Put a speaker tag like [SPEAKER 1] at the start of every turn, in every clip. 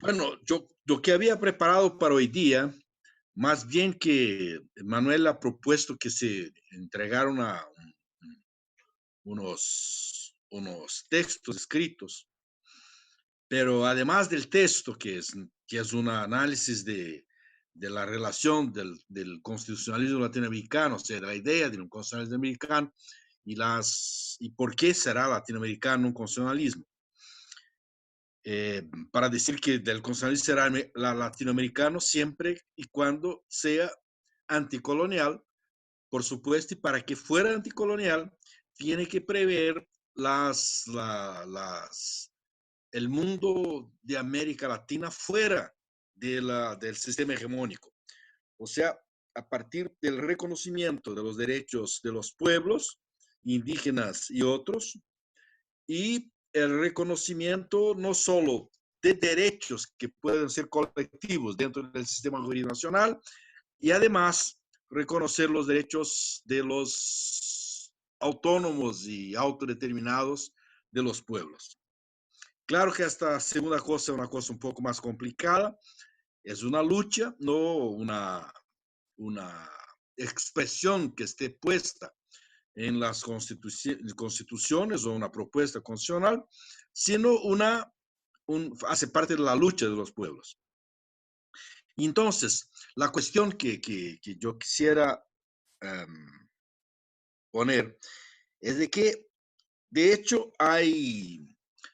[SPEAKER 1] Bueno, yo que había preparado para hoy día, más bien que Manuel ha propuesto que se entregaron unos textos escritos, pero además del texto, que es un análisis de la relación del constitucionalismo latinoamericano, o sea, de la idea de un constitucionalismo americano y por qué será latinoamericano un constitucionalismo. Para decir que del constitucionalismo será latinoamericano siempre y cuando sea anticolonial, por supuesto, y para que fuera anticolonial, tiene que prever el mundo de América Latina fuera del sistema hegemónico. O sea, a partir del reconocimiento de los derechos de los pueblos indígenas y otros, y el reconocimiento no solo de derechos que pueden ser colectivos dentro del sistema jurídico nacional, y además reconocer los derechos de los autónomos y autodeterminados de los pueblos. Claro que esta segunda cosa es una cosa un poco más complicada, es una lucha, no una expresión que esté puesta en las constituciones o una propuesta constitucional, sino hace parte de la lucha de los pueblos. Y entonces, la cuestión que yo quisiera poner es de que, de hecho,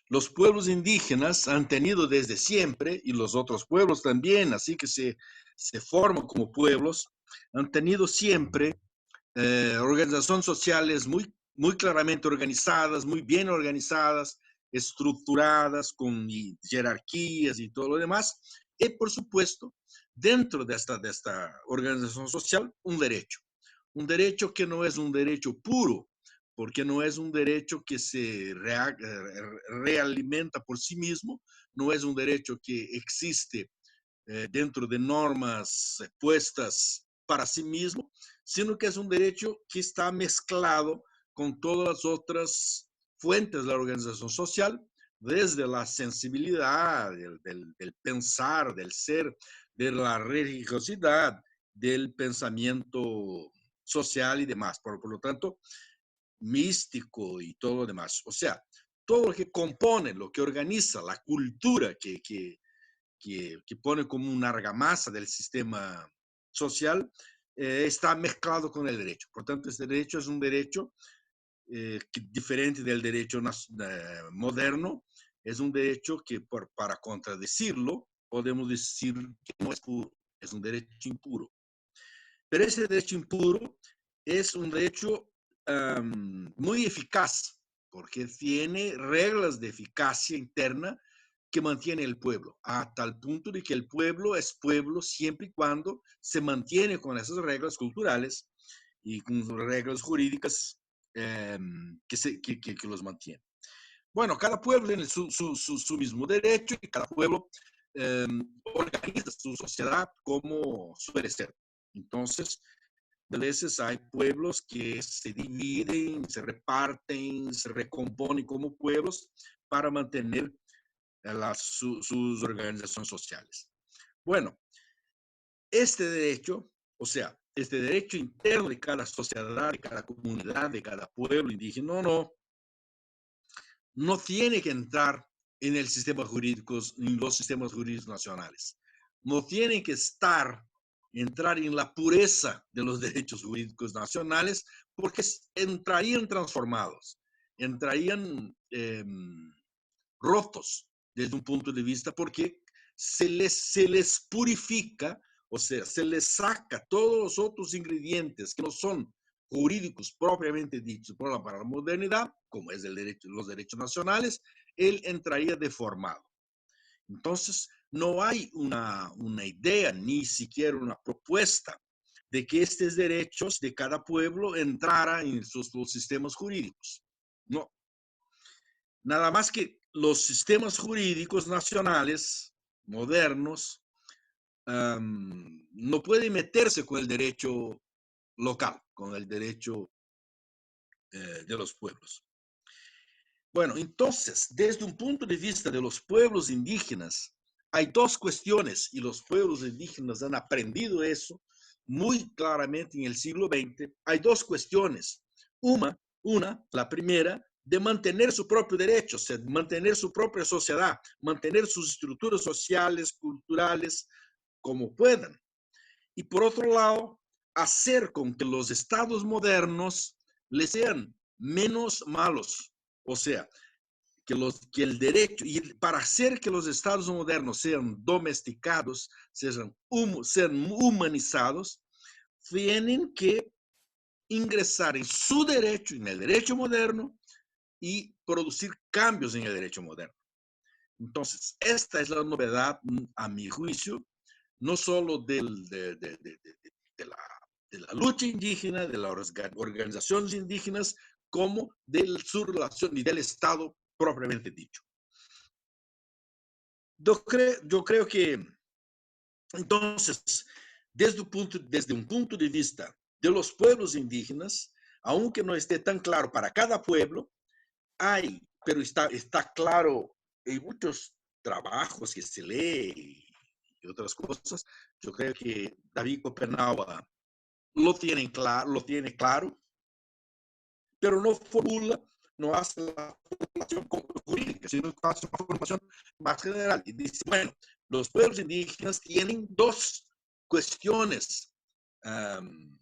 [SPEAKER 1] los pueblos indígenas han tenido desde siempre, y los otros pueblos también, así que se forman como pueblos, han tenido siempre organizaciones sociales muy claramente organizadas, muy bien organizadas, estructuradas, con jerarquías y todo lo demás. Y, por supuesto, dentro de esta organización social, un derecho que no es un derecho puro, porque no es un derecho que se realimenta por sí mismo, no es un derecho que existe dentro de normas puestas para sí mismo, sino que es un derecho que está mezclado con todas las otras fuentes de la organización social, desde la sensibilidad, del pensar, del ser, de la religiosidad, del pensamiento social y demás. Por lo tanto, místico y todo lo demás. O sea, todo lo que compone, lo que organiza la cultura que pone como una argamasa del sistema social, está mezclado con el derecho. Por tanto, este derecho es un derecho diferente del derecho moderno, es un derecho que para contradecirlo podemos decir que no es puro, es un derecho impuro. Pero ese derecho impuro es un derecho muy eficaz, porque tiene reglas de eficacia interna que mantiene el pueblo, a tal punto de que el pueblo es pueblo siempre y cuando se mantiene con esas reglas culturales y con reglas jurídicas que los mantienen. Bueno, cada pueblo tiene su mismo derecho y cada pueblo eh, organiza su sociedad como suele ser. Entonces, a veces hay pueblos que se dividen, se reparten, se recomponen como pueblos para mantener sus organizaciones sociales. Bueno, este derecho, o sea, este derecho interno de cada sociedad, de cada comunidad, de cada pueblo indígena, no tiene que entrar en el sistema jurídico, en los sistemas jurídicos nacionales. No tiene que entrar en la pureza de los derechos jurídicos nacionales, porque entrarían transformados, entrarían rotos desde un punto de vista, porque se les purifica, o sea, se les saca todos los otros ingredientes que no son jurídicos propiamente dichos para la modernidad, como es los derechos nacionales, él entraría deformado. Entonces, no hay una idea, ni siquiera una propuesta de que estos derechos de cada pueblo entraran en los sistemas jurídicos. No, nada más que los sistemas jurídicos nacionales modernos no pueden meterse con el derecho local, con el derecho de los pueblos. Bueno, entonces, desde un punto de vista de los pueblos indígenas, hay dos cuestiones, y los pueblos indígenas han aprendido eso muy claramente en el siglo XX. Hay dos cuestiones. La primera, de mantener su propio derecho, o sea, mantener su propia sociedad, mantener sus estructuras sociales, culturales, como puedan. Y por otro lado, hacer con que los estados modernos les sean menos malos. O sea, que el derecho, y para hacer que los estados modernos sean domesticados, sean humanizados, tienen que ingresar en su derecho, en el derecho moderno, y producir cambios en el derecho moderno. Entonces, esta es la novedad, a mi juicio, no solo de la lucha indígena, de las organizaciones indígenas, como de su relación y del Estado propiamente dicho. Yo creo que, entonces, desde un punto de vista de los pueblos indígenas, aunque no esté tan claro para cada pueblo, pero está claro en muchos trabajos que se lee y otras cosas. Yo creo que David Copenhague lo tiene claro, pero no formula, no hace la formulación jurídica, sino que hace una formación más general. Y dice, bueno, los pueblos indígenas tienen dos cuestiones um,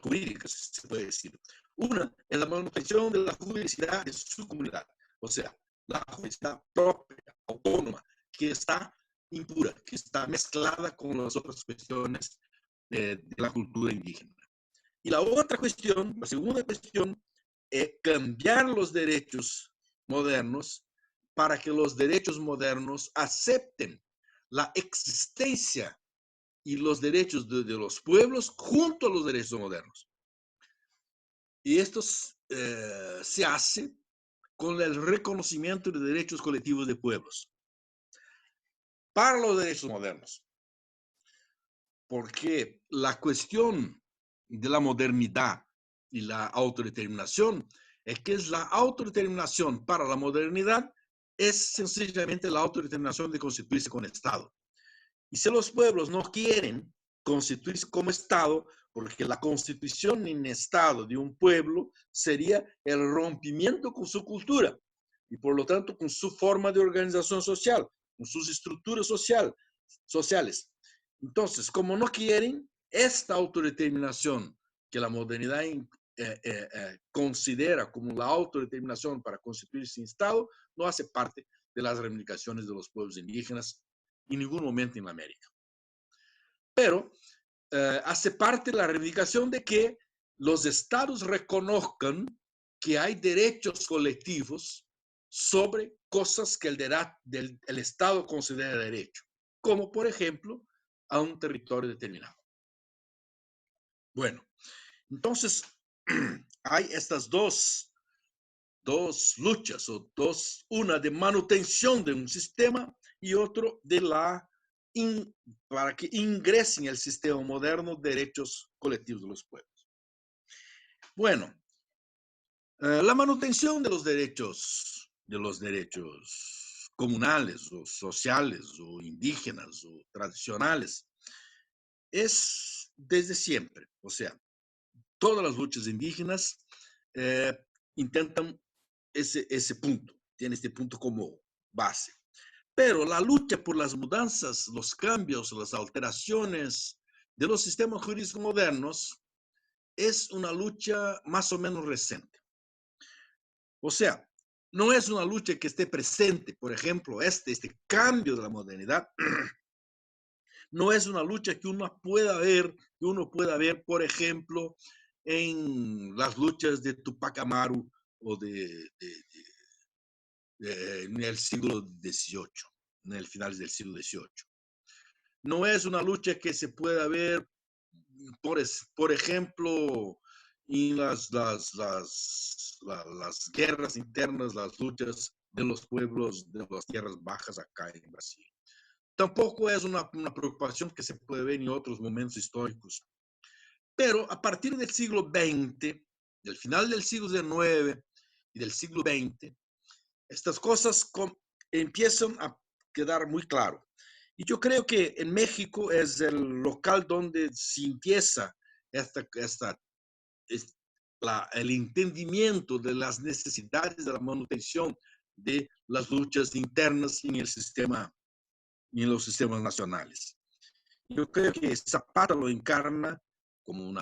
[SPEAKER 1] jurídicas, se puede decir. Una es la manutención de la juridicidad de su comunidad, o sea, la juridicidad propia, autónoma, que está impura, que está mezclada con las otras cuestiones de la cultura indígena. Y la otra cuestión, la segunda cuestión, es cambiar los derechos modernos para que los derechos modernos acepten la existencia y los derechos de los pueblos junto a los derechos modernos. Y esto se hace con el reconocimiento de derechos colectivos de pueblos para los derechos modernos. Porque la cuestión de la modernidad y la autodeterminación es que es la autodeterminación para la modernidad es sencillamente la autodeterminación de constituirse con Estado. Y si los pueblos no quieren constituirse como Estado, porque la constitución en Estado de un pueblo sería el rompimiento con su cultura y por lo tanto con su forma de organización social, con sus estructuras sociales. Entonces, como no quieren esta autodeterminación que la modernidad considera como la autodeterminación para constituirse en Estado, no hace parte de las reivindicaciones de los pueblos indígenas en ningún momento en América. Pero hace parte de la reivindicación de que los estados reconozcan que hay derechos colectivos sobre cosas que el Estado considera derecho, como por ejemplo a un territorio determinado. Bueno, entonces hay estas dos luchas, o una de manutención de un sistema y otro de para que ingresen en el sistema moderno derechos colectivos de los pueblos. Bueno, la manutención de los derechos comunales o sociales o indígenas o tradicionales es desde siempre. O sea, todas las luchas indígenas intentan ese punto, tiene este punto como base. Pero la lucha por las mudanzas, los cambios, las alteraciones de los sistemas jurídicos modernos es una lucha más o menos reciente. O sea, no es una lucha que esté presente, por ejemplo, este cambio de la modernidad, no es una lucha que uno pueda ver, por ejemplo, en las luchas de Tupac Amaru o en el siglo XVIII, en el final del siglo XVIII. No es una lucha que se pueda ver, por ejemplo, en las guerras internas, las luchas de los pueblos de las tierras bajas acá en Brasil. Tampoco es una preocupación que se puede ver en otros momentos históricos. Pero a partir del siglo XX, del final del siglo XIX y del siglo XX, estas cosas empiezan quedar muy claro. Y yo creo que en México es el local donde se empieza esta, el entendimiento de las necesidades de la manutención de las luchas internas en el sistema, y en los sistemas nacionales. Yo creo que Zapata lo encarna como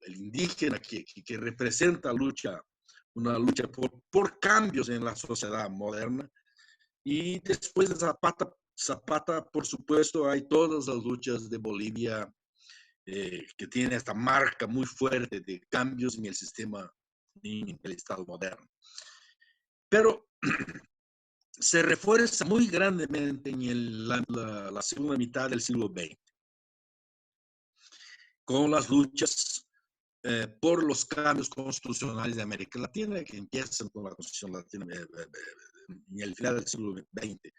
[SPEAKER 1] el indígena que representa una lucha por cambios en la sociedad moderna. Y después de Zapata, por supuesto, hay todas las luchas de Bolivia que tiene esta marca muy fuerte de cambios en el sistema, en el Estado moderno. Pero se refuerza muy grandemente en la segunda mitad del siglo XX, con las luchas por los cambios constitucionales de América Latina, que empiezan con la Constitución Latina en el final del siglo XX,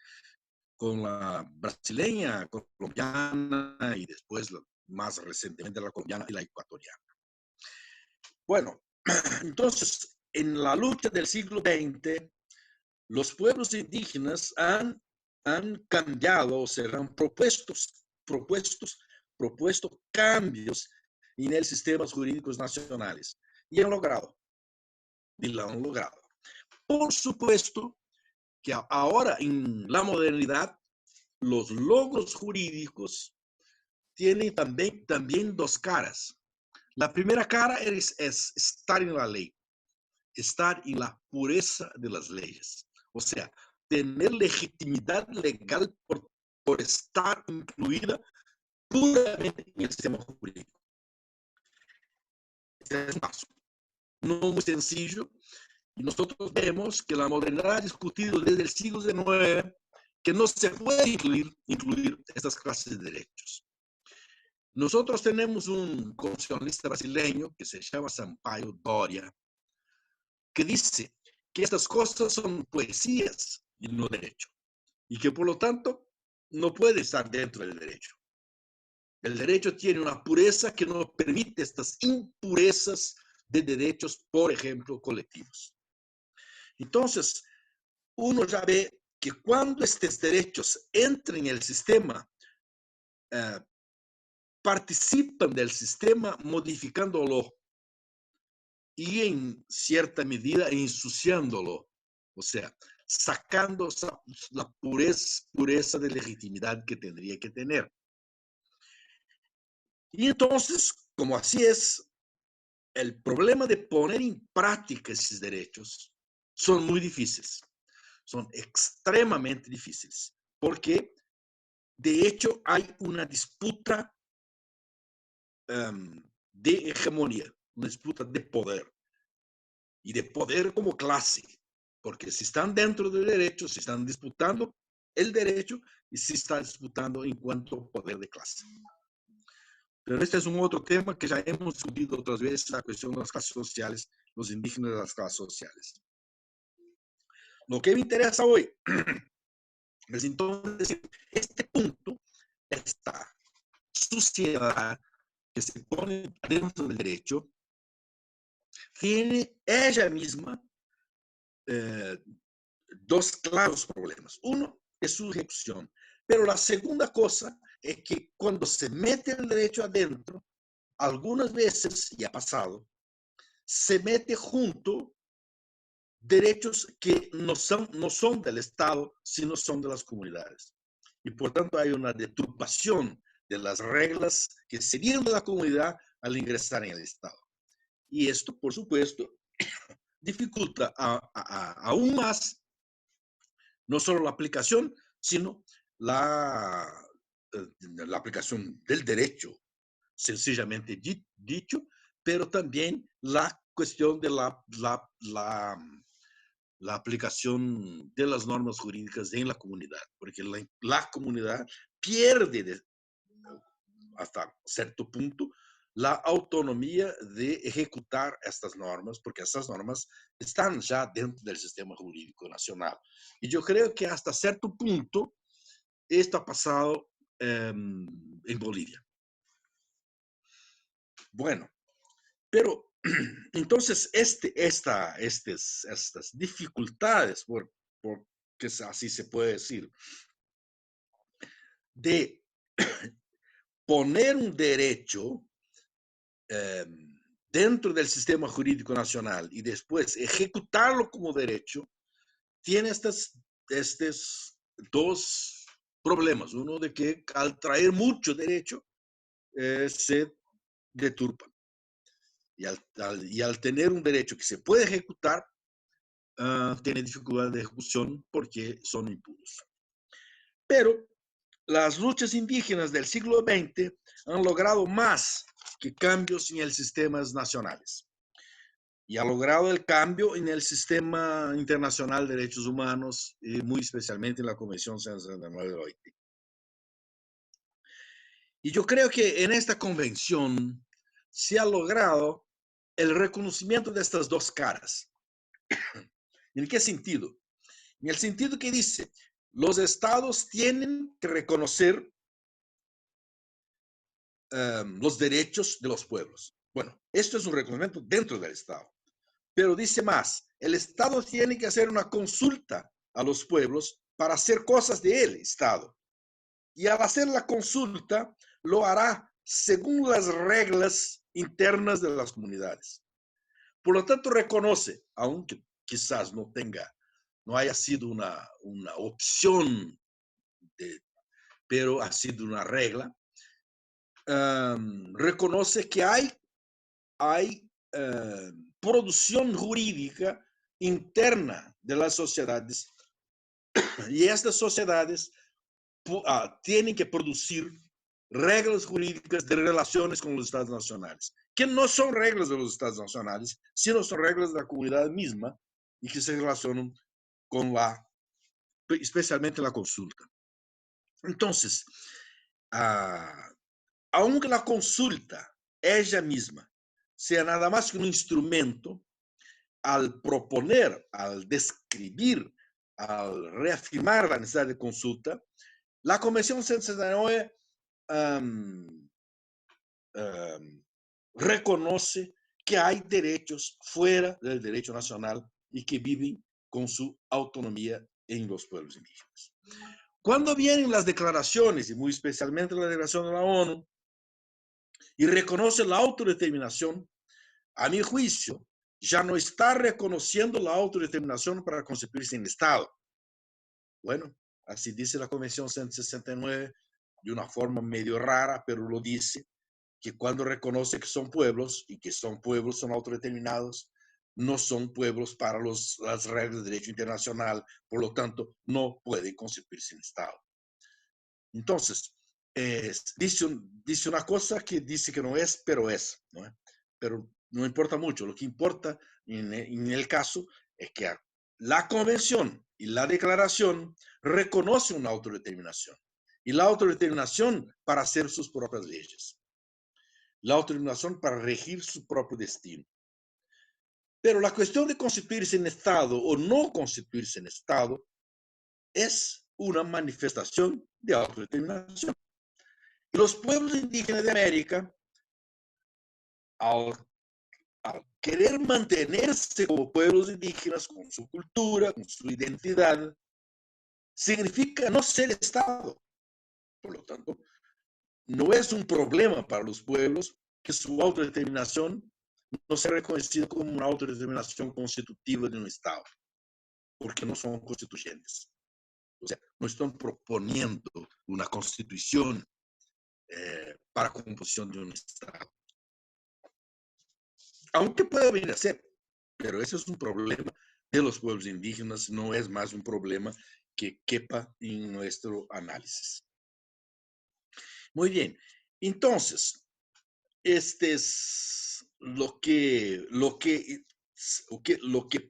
[SPEAKER 1] con la brasileña, colombiana y después más recientemente la colombiana y la ecuatoriana. Bueno, entonces, en la lucha del siglo XX, los pueblos indígenas han cambiado, o sea, han propuesto cambios en el sistemas jurídicos nacionales y han logrado. Y lo han logrado. Por supuesto que ahora en la modernidad los logros jurídicos tienen también dos caras. La primera cara es estar en la ley, estar en la pureza de las leyes. O sea, tener legitimidad legal por estar incluida puramente en el sistema jurídico. Este es un paso no muy sencillo. Y nosotros vemos que la modernidad ha discutido desde el siglo XIX que no se puede incluir estas clases de derechos. Nosotros tenemos un constitucionalista brasileño que se llama Sampaio Doria, que dice que estas cosas son poesías y no derecho, y que por lo tanto no puede estar dentro del derecho. El derecho tiene una pureza que no permite estas impurezas de derechos, por ejemplo, colectivos. Entonces, uno ya ve que cuando estos derechos entran en el sistema, participan del sistema modificándolo y en cierta medida ensuciándolo, o sea, sacando la pureza de legitimidad que tendría que tener. Y entonces, como así es, el problema de poner en práctica esos derechos son muy difíciles, son extremadamente difíciles, porque de hecho hay una disputa de hegemonía, una disputa de poder, y de poder como clase, porque si están dentro del derecho, si están disputando el derecho y si está disputando en cuanto a poder de clase. Pero este es un otro tema que ya hemos discutido otras veces, la cuestión de las clases sociales, los indígenas de las clases sociales. Lo que me interesa hoy es entonces este punto, esta sociedad que se pone dentro del derecho, tiene ella misma dos claros problemas. Uno es su ejecución, pero la segunda cosa es que cuando se mete el derecho adentro, algunas veces, y ha pasado, se mete junto derechos que no son del Estado, sino son de las comunidades. Y por tanto hay una deturpación de las reglas que se vienen de la comunidad al ingresar en el Estado. Y esto, por supuesto, dificulta aún más no solo la aplicación, sino la aplicación del derecho, sencillamente dicho, pero también la cuestión de la aplicación de las normas jurídicas en la comunidad, porque la comunidad pierde hasta cierto punto la autonomía de ejecutar estas normas, porque estas normas están ya dentro del sistema jurídico nacional. Y yo creo que hasta cierto punto esto ha pasado en Bolivia. Bueno, pero entonces estas dificultades, porque así se puede decir, de poner un derecho dentro del sistema jurídico nacional y después ejecutarlo como derecho, tiene estos dos problemas. Uno de que al traer mucho derecho se deturpan. Y al tener un derecho que se puede ejecutar, tiene dificultad de ejecución porque son impuros. Pero las luchas indígenas del siglo XX han logrado más que cambios en el sistemas nacionales. Y ha logrado el cambio en el sistema internacional de derechos humanos, y muy especialmente en la Convención 169 de OIT. Y yo creo que en esta convención se ha logrado el reconocimiento de estas dos caras. ¿En qué sentido? En el sentido que dice, los estados tienen que reconocer los derechos de los pueblos. Bueno, esto es un reconocimiento dentro del estado. Pero dice más, el estado tiene que hacer una consulta a los pueblos para hacer cosas del estado. Y al hacer la consulta, lo hará según las reglas internas de las comunidades. Por lo tanto, reconoce, aunque quizás no haya sido una opción, pero ha sido una regla, reconoce que hay producción jurídica interna de las sociedades y estas sociedades tienen que producir reglas jurídicas de relaciones con los estados nacionales, que no son reglas de los estados nacionales, sino son reglas de la comunidad misma y que se relacionan con especialmente la consulta. Entonces, aunque la consulta ella misma sea nada más que un instrumento, al proponer, al describir, al reafirmar la necesidad de consulta, la Convención 169 reconoce que hay derechos fuera del derecho nacional y que viven con su autonomía en los pueblos indígenas. Cuando vienen las declaraciones, y muy especialmente la declaración de la ONU, y reconoce la autodeterminación, a mi juicio, ya no está reconociendo la autodeterminación para constituirse en Estado. Bueno, así dice la Convención 169 de una forma medio rara, pero lo dice, que cuando reconoce que son pueblos y que son pueblos, son autodeterminados, no son pueblos para las reglas de derecho internacional, por lo tanto, no pueden constituirse en Estado. Entonces, dice una cosa que dice que no es, pero es, ¿no? Pero no importa mucho. Lo que importa en el caso es que la convención y la declaración reconocen una autodeterminación. Y la autodeterminación para hacer sus propias leyes. La autodeterminación para regir su propio destino. Pero la cuestión de constituirse en Estado o no constituirse en Estado es una manifestación de autodeterminación. Y los pueblos indígenas de América, al querer mantenerse como pueblos indígenas, con su cultura, con su identidad, significa no ser Estado. Por lo tanto, no es un problema para los pueblos que su autodeterminación no sea reconocida como una autodeterminación constitutiva de un Estado, porque no son constituyentes. O sea, no están proponiendo una constitución para composición de un Estado. Aunque puede venir a ser, pero ese es un problema de los pueblos indígenas, no es más un problema que quepa en nuestro análisis. Muy bien, entonces, este es lo que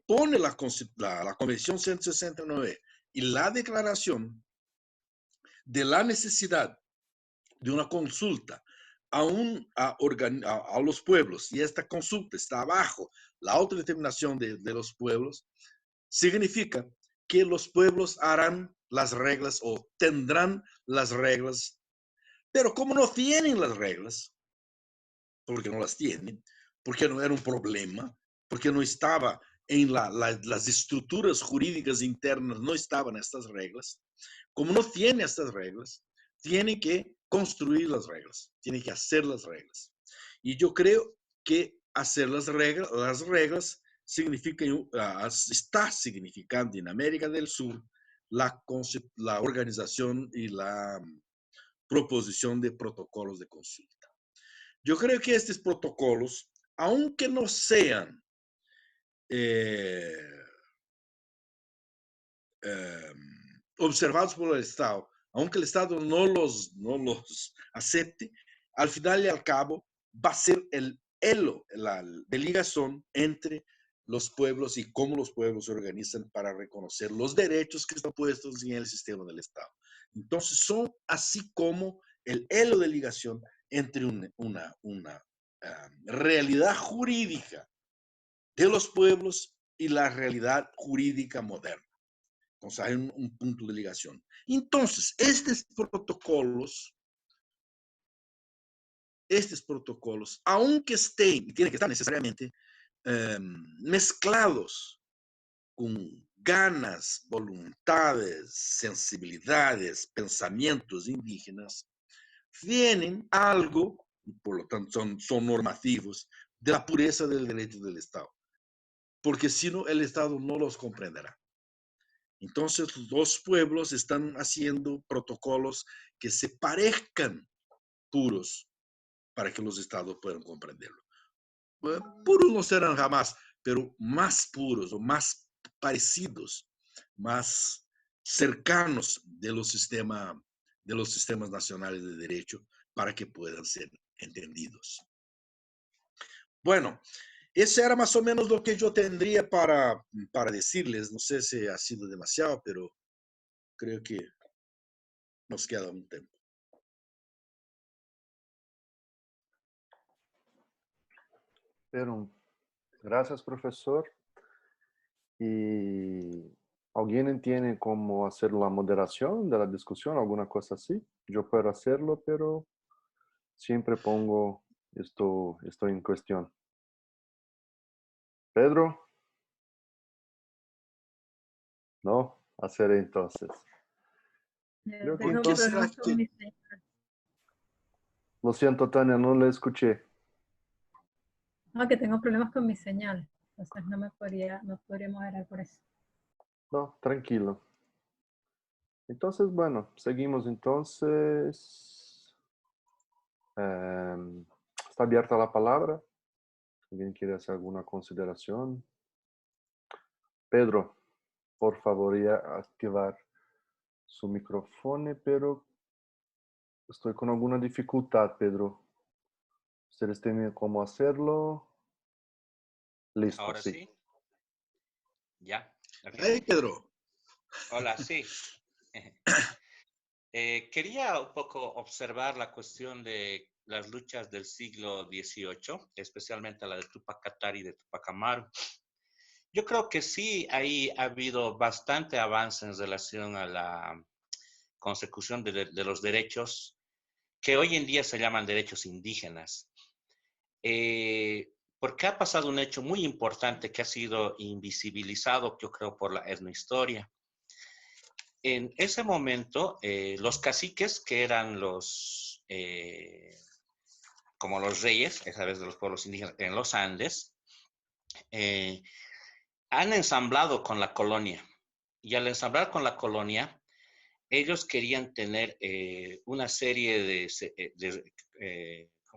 [SPEAKER 1] pone la Convención 169 y la declaración de la necesidad de una consulta a los pueblos, y esta consulta está abajo la autodeterminación de los pueblos, significa que los pueblos harán las reglas o tendrán las reglas, pero como no tienen las reglas, porque no las tienen, porque no era un problema, porque no estaba en las estructuras jurídicas internas, no estaban estas reglas, como no tiene estas reglas, tiene que construir las reglas, tiene que hacer las reglas. Y yo creo que hacer las reglas significa, está significando en América del Sur la organización y la proposición de protocolos de consulta. Yo creo que estos protocolos, aunque no sean eh, eh, observados por el Estado, aunque el Estado no los acepte, al final y al cabo va a ser el elo, la de ligación entre los pueblos y cómo los pueblos se organizan para reconocer los derechos que están puestos en el sistema del Estado. Entonces son así como el elo de ligación entre una realidad jurídica de los pueblos y la realidad jurídica moderna. Entonces hay un punto de ligación. Entonces, estos protocolos, aunque estén, y tienen que estar necesariamente mezclados con ganas, voluntades, sensibilidades, pensamientos indígenas, tienen algo, y por lo tanto son normativos, de la pureza del derecho del Estado. Porque si no, el Estado no los comprenderá. Entonces, los pueblos están haciendo protocolos que se parezcan puros para que los estados puedan comprenderlo. Puros no serán jamás, pero más puros o más parecidos, más cercanos de los sistemas nacionales de derecho para que puedan ser entendidos. Bueno, eso era más o menos lo que yo tendría para decirles. No sé si ha sido demasiado, pero creo que nos queda un tiempo.
[SPEAKER 2] Pero, gracias, profesor. ¿Y alguien tiene cómo hacer la moderación de la discusión, alguna cosa así? Yo puedo hacerlo, pero siempre pongo esto en cuestión. Pedro, no, haceré entonces. Creo que
[SPEAKER 3] Tengo
[SPEAKER 2] entonces,
[SPEAKER 3] problemas con mi señal.
[SPEAKER 2] lo siento, Tania, no le escuché.
[SPEAKER 3] No, que tengo problemas con mi señal. Entonces no podría moderar por eso.
[SPEAKER 2] No, tranquilo. Entonces, bueno, seguimos entonces. Está abierta la palabra. ¿Alguien quiere hacer alguna consideración? Pedro, por favor, ya activar su micrófono, pero estoy con alguna dificultad, Pedro. ¿Ustedes tienen cómo hacerlo? Listo,
[SPEAKER 4] Ahora
[SPEAKER 2] sí.
[SPEAKER 4] sí. Ya. Okay.
[SPEAKER 1] Hey, Pedro.
[SPEAKER 4] Hola, sí. Quería un poco observar la cuestión de las luchas del siglo XVIII, especialmente la de Tupac Katari y de Tupac Amaru. Yo creo que sí, ahí ha habido bastante avance en relación a la consecución de los derechos que hoy en día se llaman derechos indígenas. Porque ha pasado un hecho muy importante que ha sido invisibilizado, yo creo, por la etnohistoria. En ese momento, los caciques, que eran como los reyes, esa vez de los pueblos indígenas en los Andes, han ensamblado con la colonia. Y al ensamblar con la colonia, ellos querían tener una serie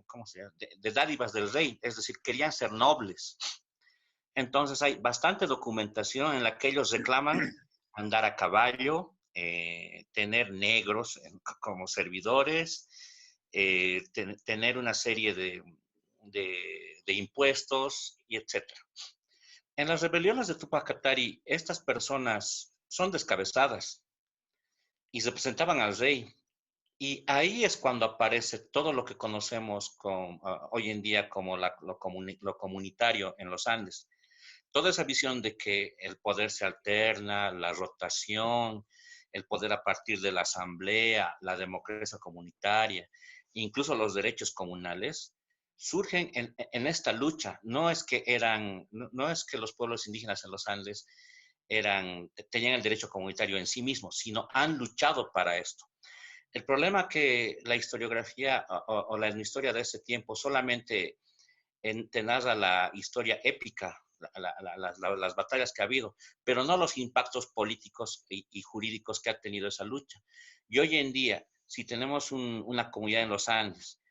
[SPEAKER 4] ¿cómo se llama? De dádivas del rey, es decir, querían ser nobles. Entonces hay bastante documentación en la que ellos reclaman andar a caballo, tener negros como servidores, tener una serie de impuestos, y etc. En las rebeliones de Tupac Katari, estas personas son descabezadas y se presentaban al rey. Y ahí es cuando aparece todo lo que conocemos hoy en día como lo comunitario en los Andes. Toda esa visión de que el poder se alterna, la rotación, el poder a partir de la asamblea, la democracia comunitaria, incluso los derechos comunales, surgen en esta lucha. No es que los pueblos indígenas en los Andes tenían el derecho comunitario en sí mismos, sino han luchado para esto. El problema que la historiografía o la historia de ese tiempo solamente te narra la historia épica, las batallas que ha habido, pero no los impactos políticos y jurídicos que ha tenido esa lucha. Y hoy en día, si tenemos una comunidad en los Andes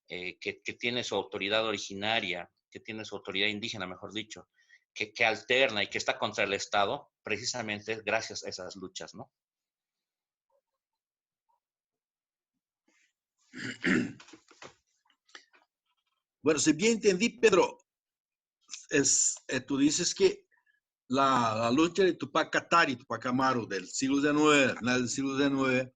[SPEAKER 4] que tiene su autoridad originaria, que tiene su autoridad indígena, mejor dicho, que alterna y que está contra el Estado, precisamente es gracias a esas luchas, ¿no?
[SPEAKER 1] Bueno, si bien entendí, Pedro, tú dices que la lucha de Tupac Katari y Tupac Amaru del siglo XIX, final del siglo XIX,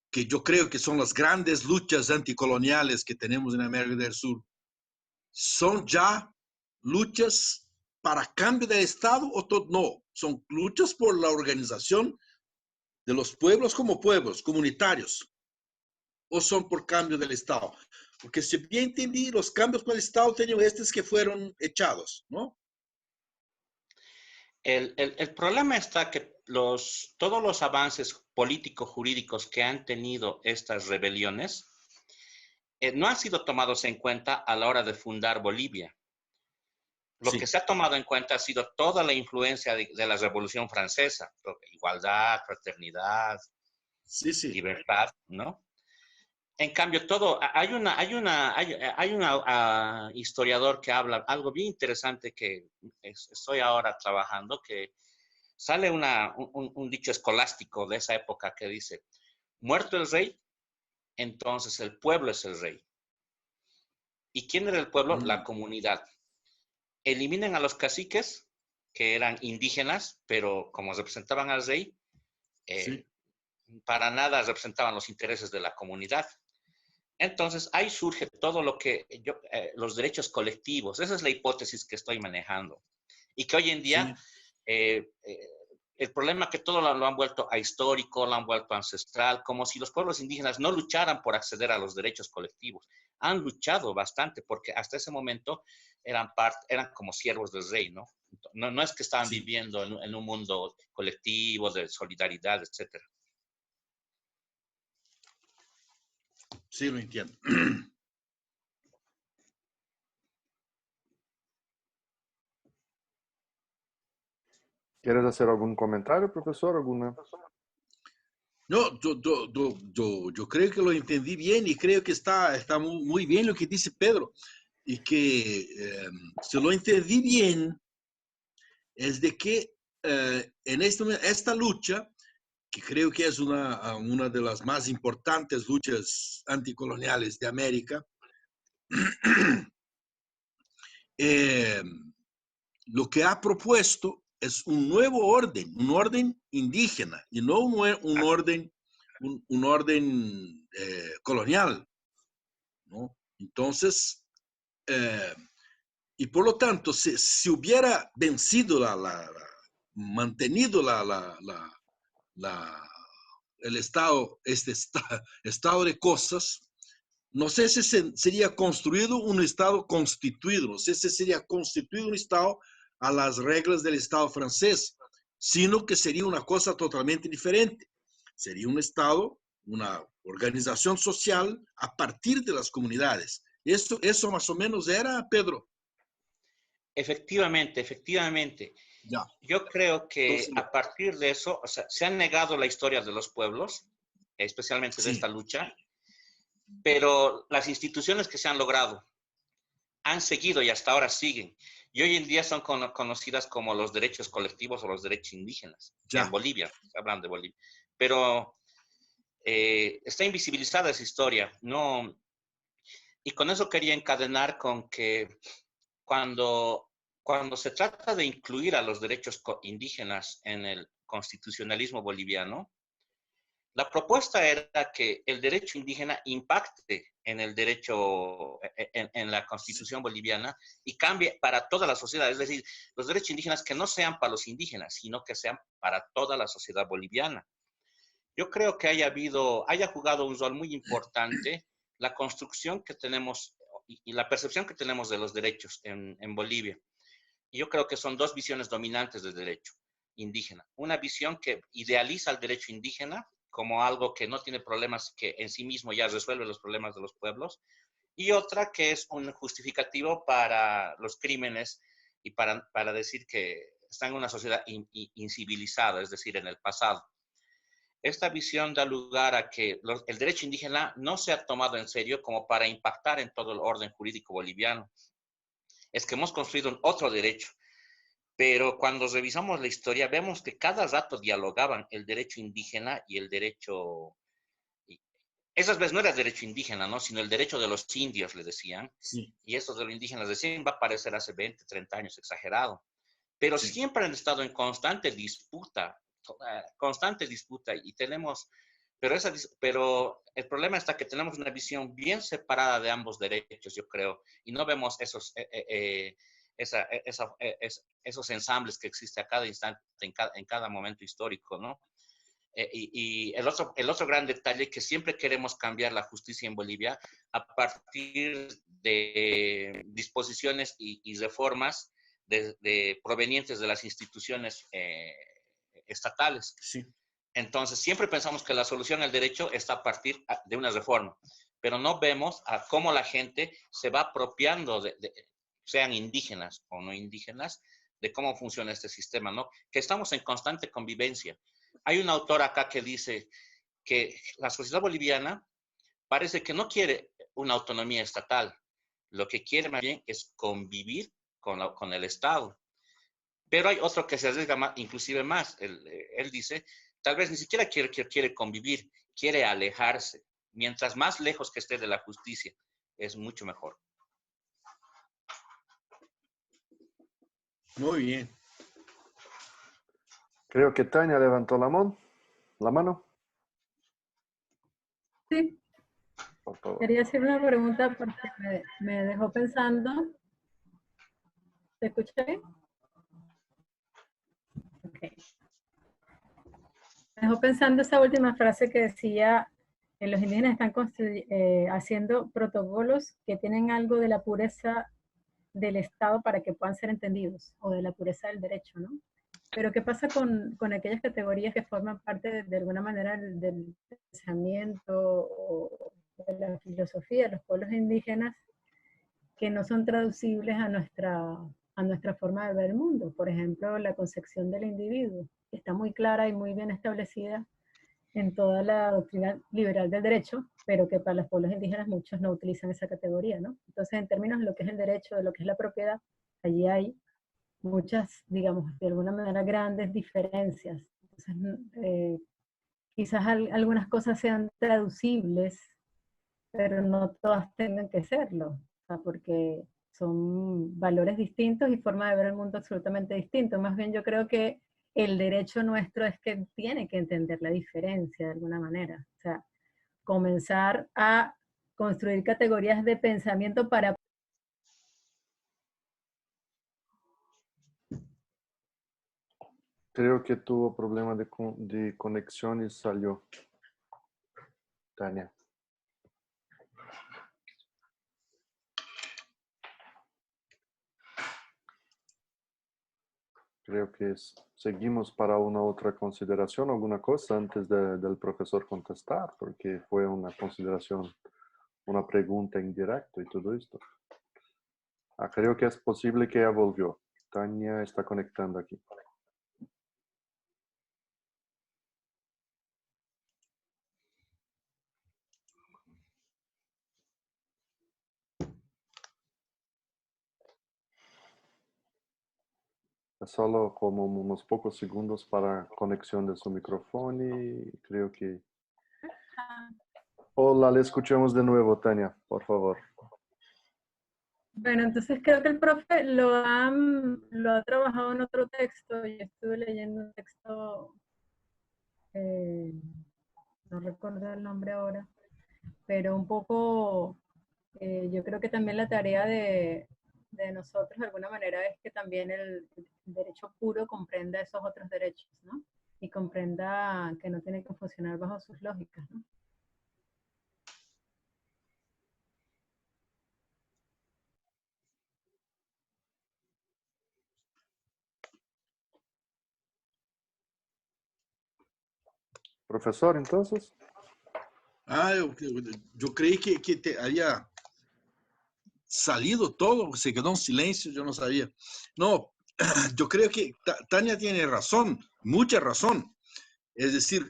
[SPEAKER 1] que yo creo que son las grandes luchas anticoloniales que tenemos en América del Sur, son ya luchas para cambio de Estado o no, son luchas por la organización de los pueblos como pueblos comunitarios o son por cambio del Estado. Porque si bien entendí, los cambios por el Estado tenían estos que fueron echados, ¿no?
[SPEAKER 4] El problema está que todos los avances políticos jurídicos que han tenido estas rebeliones no han sido tomados en cuenta a la hora de fundar Bolivia. Lo
[SPEAKER 1] Sí.
[SPEAKER 4] que se ha tomado en cuenta ha sido toda la influencia de la Revolución Francesa, igualdad, fraternidad,
[SPEAKER 1] Sí, sí.
[SPEAKER 4] libertad, ¿no? En cambio, hay un historiador que habla algo bien interesante que estoy ahora trabajando, que sale un dicho escolástico de esa época que dice, muerto el rey, entonces el pueblo es el rey. ¿Y quién era el pueblo? La comunidad. Eliminen a los caciques, que eran indígenas, pero como representaban al rey,
[SPEAKER 1] Sí.
[SPEAKER 4] para nada representaban los intereses de la comunidad. Entonces, ahí surge todo lo que los derechos colectivos, esa es la hipótesis que estoy manejando. Y que hoy en día, el problema es que todo lo han vuelto ahistórico, lo han vuelto ancestral, como si los pueblos indígenas no lucharan por acceder a los derechos colectivos. Han luchado bastante, porque hasta ese momento eran como siervos del rey, ¿no? No es que estaban viviendo en un mundo colectivo de solidaridad, etcétera.
[SPEAKER 1] Sí, lo entiendo.
[SPEAKER 2] ¿Quieres hacer algún comentario, profesor?
[SPEAKER 1] No, yo creo que lo entendí bien y creo que está muy bien lo que dice Pedro. Y que si lo entendí bien, es de que en esta lucha, que creo que es una de las más importantes luchas anticoloniales de América, lo que ha propuesto es un nuevo orden, un orden indígena y no un orden colonial, ¿no? Entonces, y por lo tanto, si hubiera vencido mantenido el estado de cosas, no sé si sería construido un Estado constituido, no sé si sería constituido un Estado a las reglas del Estado francés, sino que sería una cosa totalmente diferente. Sería un Estado, una organización social a partir de las comunidades. Eso más o menos era, Pedro.
[SPEAKER 4] Efectivamente.
[SPEAKER 1] Ya.
[SPEAKER 4] Yo creo que
[SPEAKER 1] Entonces,
[SPEAKER 4] a partir de eso, o sea, se han negado la historia de los pueblos, especialmente de esta lucha, pero las instituciones que se han logrado han seguido y hasta ahora siguen. Y hoy en día son conocidas como los derechos colectivos o los derechos indígenas. Ya. En Bolivia, hablan de Bolivia. Pero está invisibilizada esa historia, ¿no? Y con eso quería encadenar con que cuando se trata de incluir a los derechos indígenas en el constitucionalismo boliviano, la propuesta era que el derecho indígena impacte en el derecho, en la constitución boliviana y cambie para toda la sociedad. Es decir, los derechos indígenas que no sean para los indígenas, sino que sean para toda la sociedad boliviana. Yo creo que haya jugado un rol muy importante la construcción que tenemos y la percepción que tenemos de los derechos en Bolivia. Y yo creo que son dos visiones dominantes del derecho indígena. Una visión que idealiza el derecho indígena como algo que no tiene problemas, que en sí mismo ya resuelve los problemas de los pueblos, y otra que es un justificativo para los crímenes y para decir que están en una sociedad incivilizada, es decir, en el pasado. Esta visión da lugar a que el derecho indígena no se ha tomado en serio como para impactar en todo el orden jurídico boliviano. Es que hemos construido otro derecho, pero cuando revisamos la historia vemos que cada rato dialogaban el derecho indígena y el derecho. Esas veces no era el derecho indígena, ¿no? Sino el derecho de los indios, le decían.
[SPEAKER 1] Sí.
[SPEAKER 4] Y eso de los indígenas recién va a aparecer hace 20, 30 años, exagerado. Pero
[SPEAKER 1] Sí.
[SPEAKER 4] siempre han estado en constante disputa, y tenemos, pero el problema está que tenemos una visión bien separada de ambos derechos, yo creo, y no vemos esos ensambles que existen a cada instante, en cada momento histórico, ¿no? Y el otro gran detalle es que siempre queremos cambiar la justicia en Bolivia a partir de disposiciones y reformas provenientes de las instituciones estatales.
[SPEAKER 1] Sí.
[SPEAKER 4] Entonces, siempre pensamos que la solución al derecho está a partir de una reforma, pero no vemos a cómo la gente se va apropiando, sean indígenas o no indígenas, de cómo funciona este sistema, ¿no? Que estamos en constante convivencia. Hay un autor acá que dice que la sociedad boliviana parece que no quiere una autonomía estatal. Lo que quiere más bien es convivir con el Estado. Pero hay otro que se arriesga inclusive más. Él dice, tal vez ni siquiera quiere convivir, quiere alejarse. Mientras más lejos que esté de la justicia, es mucho mejor.
[SPEAKER 1] Muy bien.
[SPEAKER 2] Creo que Tania levantó la mano.
[SPEAKER 3] Sí,
[SPEAKER 2] Por favor.
[SPEAKER 3] quería hacer una pregunta porque me dejó pensando. ¿Te escuché? Ok. Me dejó pensando esa última frase que decía que los indígenas están haciendo protocolos que tienen algo de la pureza del Estado para que puedan ser entendidos, o de la pureza del derecho, ¿no? Pero ¿qué pasa con aquellas categorías que forman parte de alguna manera del pensamiento o de la filosofía de los pueblos indígenas que no son traducibles a nuestra forma de ver el mundo? Por ejemplo, la concepción del individuo, que está muy clara y muy bien establecida en toda la doctrina liberal del derecho, pero que para los pueblos indígenas muchos no utilizan esa categoría, ¿no? Entonces, en términos de lo que es el derecho, de lo que es la propiedad, allí hay muchas, digamos, de alguna manera grandes diferencias. Entonces, quizás algunas cosas sean traducibles, pero no todas tengan que serlo, o sea, porque son valores distintos y forma de ver el mundo absolutamente distinto. Más bien yo creo que el derecho nuestro es que tiene que entender la diferencia de alguna manera. O sea, comenzar a construir categorías de pensamiento para...
[SPEAKER 2] Creo que tuvo problema de conexión y salió. Tania. Creo que seguimos para una otra consideración, alguna cosa antes del profesor contestar, porque fue una consideración, una pregunta indirecta y todo esto. Creo que es posible que ya volvió. Tania está conectando aquí. Solo como unos pocos segundos para conexión de su micrófono y creo que... Hola, le escuchamos de nuevo, Tania, por favor.
[SPEAKER 3] Bueno, entonces creo que el profe lo ha trabajado en otro texto. Yo estuve leyendo un texto, no recuerdo el nombre ahora, pero un poco, yo creo que también la tarea de nosotros de alguna manera es que también el derecho puro comprenda esos otros derechos, ¿no? Y comprenda que no tiene que funcionar bajo sus lógicas, ¿no?
[SPEAKER 2] Profesor, entonces.
[SPEAKER 1] Yo creí que te había salido todo, se quedó en silencio, yo no sabía. No, yo creo que Tania tiene razón, mucha razón. Es decir,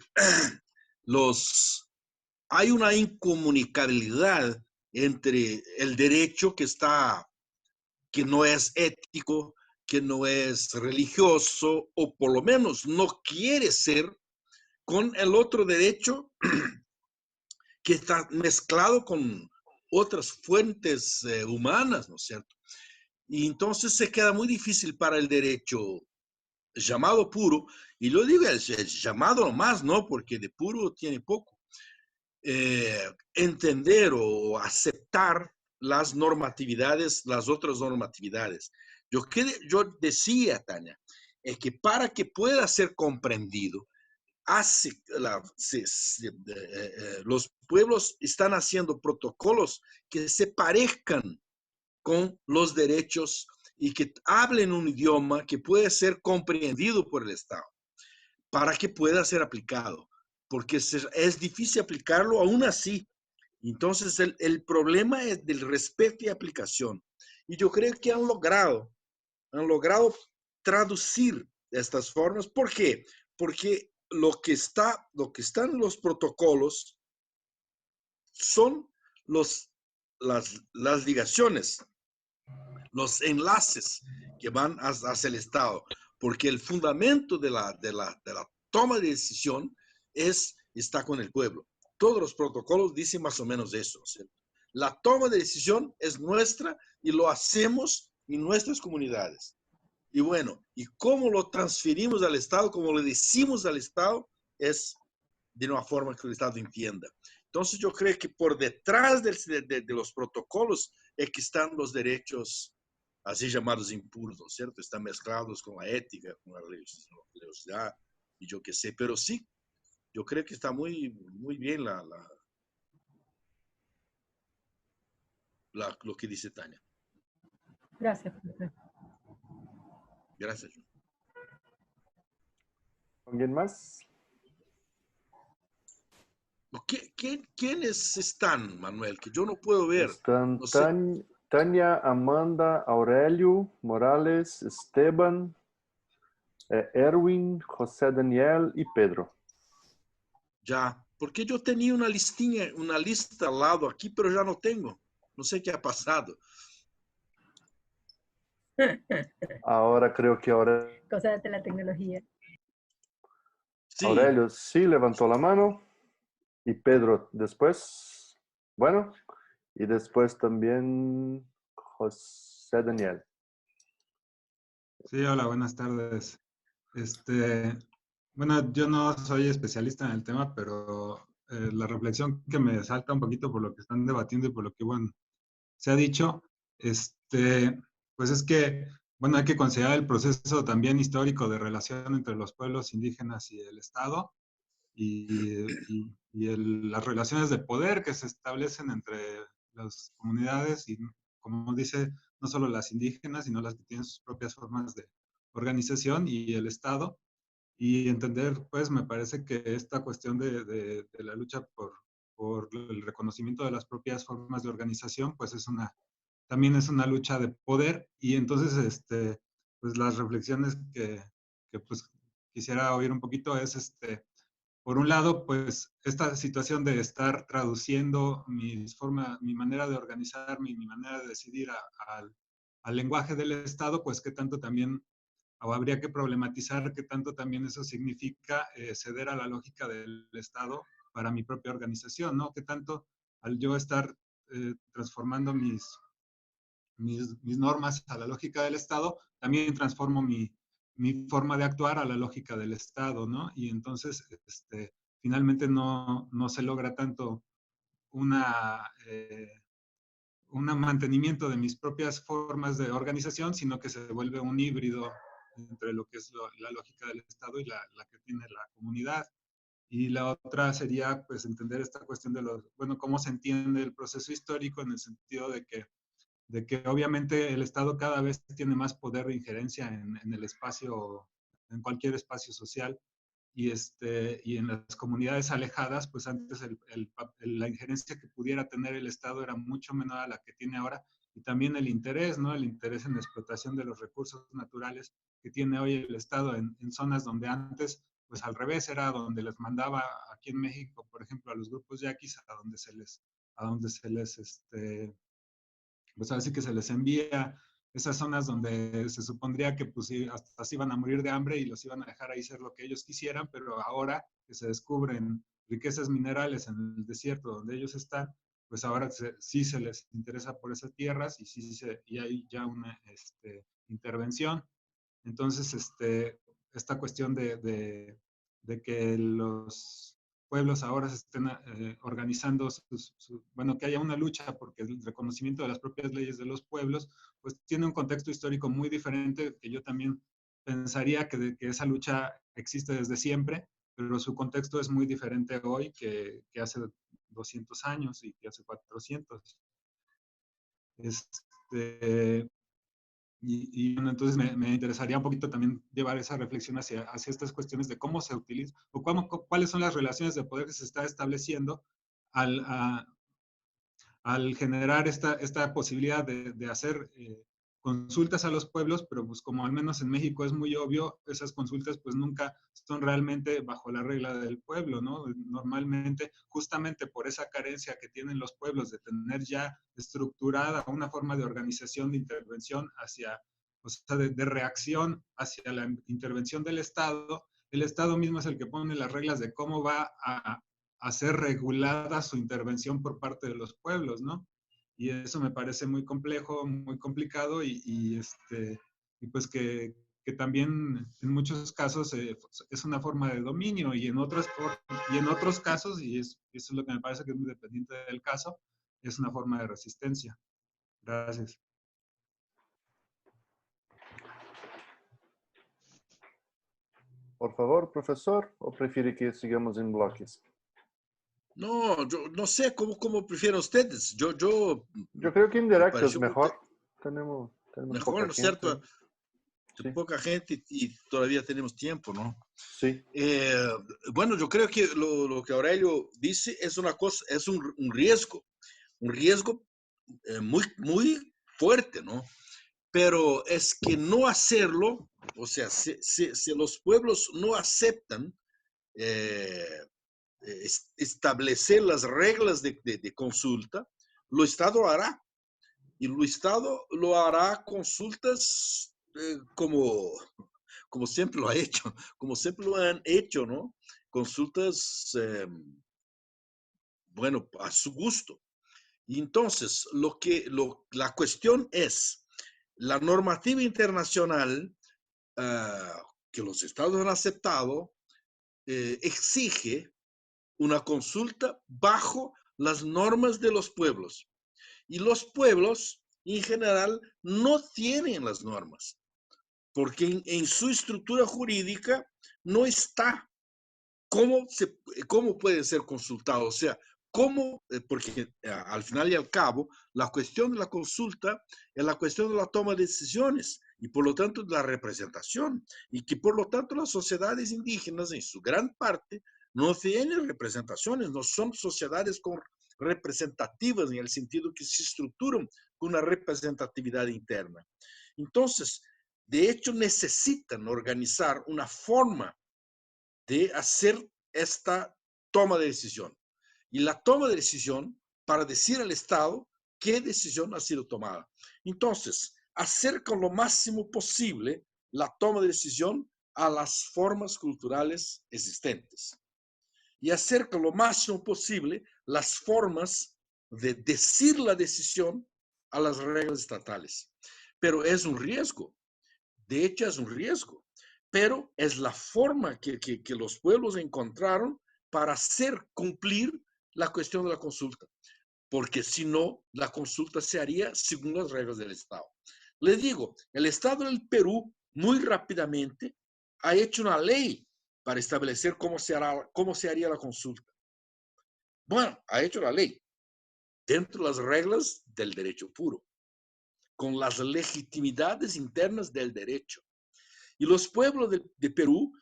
[SPEAKER 1] hay una incomunicabilidad entre el derecho que no es ético, que no es religioso, o por lo menos no quiere ser, con el otro derecho que está mezclado con otras fuentes humanas, ¿no es cierto? Y entonces se queda muy difícil para el derecho llamado puro, y lo digo, es llamado nomás, ¿no? Porque de puro tiene poco. Entender o aceptar las normatividades, las otras normatividades. Yo decía, Tania, es que para que pueda ser comprendido, los pueblos están haciendo protocolos que se parezcan con los derechos y que hablen un idioma que puede ser comprendido por el Estado para que pueda ser aplicado, porque es difícil aplicarlo aún así. Entonces, el problema es del respeto y aplicación. Y yo creo que han logrado traducir estas formas. ¿Por qué? Porque lo que están en los protocolos son las ligaciones, los enlaces que van hacia el Estado, porque el fundamento de la toma de decisión está con el pueblo. Todos los protocolos dicen más o menos eso, ¿cierto? La toma de decisión es nuestra y lo hacemos en nuestras comunidades. Y bueno, ¿y cómo lo transferimos al Estado? ¿Cómo le decimos al Estado? Es de una forma que el Estado entienda. Entonces yo creo que por detrás de los protocolos es que están los derechos así llamados impuros, ¿no es cierto? Están mezclados con la ética, con la religiosidad y yo qué sé, pero sí, yo creo que está muy, muy bien lo que dice Tania.
[SPEAKER 3] Gracias, profesor.
[SPEAKER 1] Gracias.
[SPEAKER 2] ¿Alguien más?
[SPEAKER 1] ¿Quiénes están, Manuel? Que yo no puedo ver.
[SPEAKER 2] Están
[SPEAKER 1] No sé.
[SPEAKER 2] Tania, Amanda, Aurelio, Morales, Esteban, Erwin, José Daniel y Pedro.
[SPEAKER 1] Ya, porque yo tenía una lista al lado aquí, pero ya no tengo. No sé qué ha pasado.
[SPEAKER 2] Ahora creo que
[SPEAKER 3] Cosas de la tecnología.
[SPEAKER 1] Sí.
[SPEAKER 2] Aurelio sí levantó la mano y Pedro después. Bueno, y después también José Daniel.
[SPEAKER 5] Sí, hola, buenas tardes. Bueno, yo no soy especialista en el tema, pero la reflexión que me salta un poquito por lo que están debatiendo y por lo que, bueno, se ha dicho, pues es que, bueno, hay que considerar el proceso también histórico de relación entre los pueblos indígenas y el Estado las relaciones de poder que se establecen entre las comunidades y, como dice, no solo las indígenas, sino las que tienen sus propias formas de organización y el Estado. Y entender, pues, me parece que esta cuestión de la lucha por el reconocimiento de las propias formas de organización, pues también es una lucha de poder. Y entonces, pues las reflexiones que pues quisiera oír un poquito es, por un lado, pues esta situación de estar traduciendo mi manera de organizarme y mi manera de decidir al lenguaje del Estado, pues qué tanto también, o habría que problematizar qué tanto también eso significa ceder a la lógica del Estado para mi propia organización, ¿no? Qué tanto al yo estar transformando mis normas a la lógica del Estado, también transformo mi forma de actuar a la lógica del Estado, ¿no? Y entonces, finalmente no se logra tanto un mantenimiento de mis propias formas de organización, sino que se vuelve un híbrido entre lo que es la lógica del Estado y la que tiene la comunidad. Y la otra sería, pues, entender esta cuestión bueno, cómo se entiende el proceso histórico en el sentido de que obviamente el Estado cada vez tiene más poder de injerencia en el espacio, en cualquier espacio social, y en las comunidades alejadas, pues antes la injerencia que pudiera tener el Estado era mucho menor a la que tiene ahora, y también el interés, ¿no? El interés en la explotación de los recursos naturales que tiene hoy el Estado en zonas donde antes, pues al revés, era donde les mandaba aquí en México, por ejemplo, a los grupos yaquis, a donde se les pues así que se les envía esas zonas donde se supondría que pues hasta se iban a morir de hambre y los iban a dejar ahí ser lo que ellos quisieran, pero ahora que se descubren riquezas minerales en el desierto donde ellos están, pues ahora sí se les interesa por esas tierras y hay ya una intervención. Entonces, esta cuestión de que los pueblos ahora se estén organizando, bueno, que haya una lucha porque el reconocimiento de las propias leyes de los pueblos, pues tiene un contexto histórico muy diferente, que yo también pensaría que esa lucha existe desde siempre, pero su contexto es muy diferente hoy que hace 200 años y que hace 400. Bueno, entonces me interesaría un poquito también llevar esa reflexión hacia estas cuestiones de cómo se utiliza o cuáles son las relaciones de poder que se está estableciendo al generar esta posibilidad de hacer consultas a los pueblos, pero pues como al menos en México es muy obvio, esas consultas pues nunca son realmente bajo la regla del pueblo, ¿no? Normalmente, justamente por esa carencia que tienen los pueblos de tener ya estructurada una forma de organización, de intervención hacia, o sea, de reacción hacia la intervención del Estado, el Estado mismo es el que pone las reglas de cómo va a ser regulada su intervención por parte de los pueblos, ¿no? Y eso me parece muy complejo, muy complicado y pues que también en muchos casos es una forma de dominio y en otros casos, y eso es lo que me parece que es muy dependiente del caso, es una forma de resistencia. Gracias.
[SPEAKER 2] Por favor, profesor, ¿o prefiere que sigamos en bloques?
[SPEAKER 1] No, yo no sé cómo prefieren ustedes. Yo
[SPEAKER 2] creo que indirecto es
[SPEAKER 1] pareció
[SPEAKER 2] mejor. Tenemos
[SPEAKER 1] mejor,
[SPEAKER 2] poca
[SPEAKER 1] ¿no es cierto?
[SPEAKER 2] Sí.
[SPEAKER 1] Poca gente y todavía tenemos tiempo, ¿no?
[SPEAKER 2] Sí.
[SPEAKER 1] Bueno, yo creo que lo que Aurelio dice es una cosa, es un riesgo muy, muy fuerte, ¿no? Pero es que no hacerlo, o sea, si los pueblos no aceptan establecer las reglas de consulta, lo Estado lo hará. Y el Estado lo hará consultas como siempre lo ha hecho, como siempre lo han hecho, ¿no? Consultas, bueno, a su gusto. Y entonces, la cuestión es, la normativa internacional que los estados han aceptado exige una consulta bajo las normas de los pueblos. Y los pueblos, en general, no tienen las normas, porque en su estructura jurídica no está cómo puede ser consultado. O sea, porque al final y al cabo, la cuestión de la consulta es la cuestión de la toma de decisiones y por lo tanto de la representación. Y que por lo tanto las sociedades indígenas, en su gran parte, no tienen representaciones, no son sociedades representativas en el sentido que se estructuran con una representatividad interna. Entonces, de hecho, necesitan organizar una forma de hacer esta toma de decisión. Y la toma de decisión para decir al Estado qué decisión ha sido tomada. Entonces, acerca lo máximo posible la toma de decisión a las formas culturales existentes. Y acerca lo máximo posible las formas de decir la decisión a las reglas estatales. Pero es un riesgo. De hecho, es un riesgo. Pero es la forma que los pueblos encontraron para hacer cumplir la cuestión de la consulta. Porque si no, la consulta se haría según las reglas del Estado. Les digo, el Estado del Perú muy rápidamente ha hecho una ley para establecer cómo se haría la consulta. Bueno, ha hecho la ley dentro de las reglas del derecho puro, con las legitimidades internas del derecho. Y los pueblos de Perú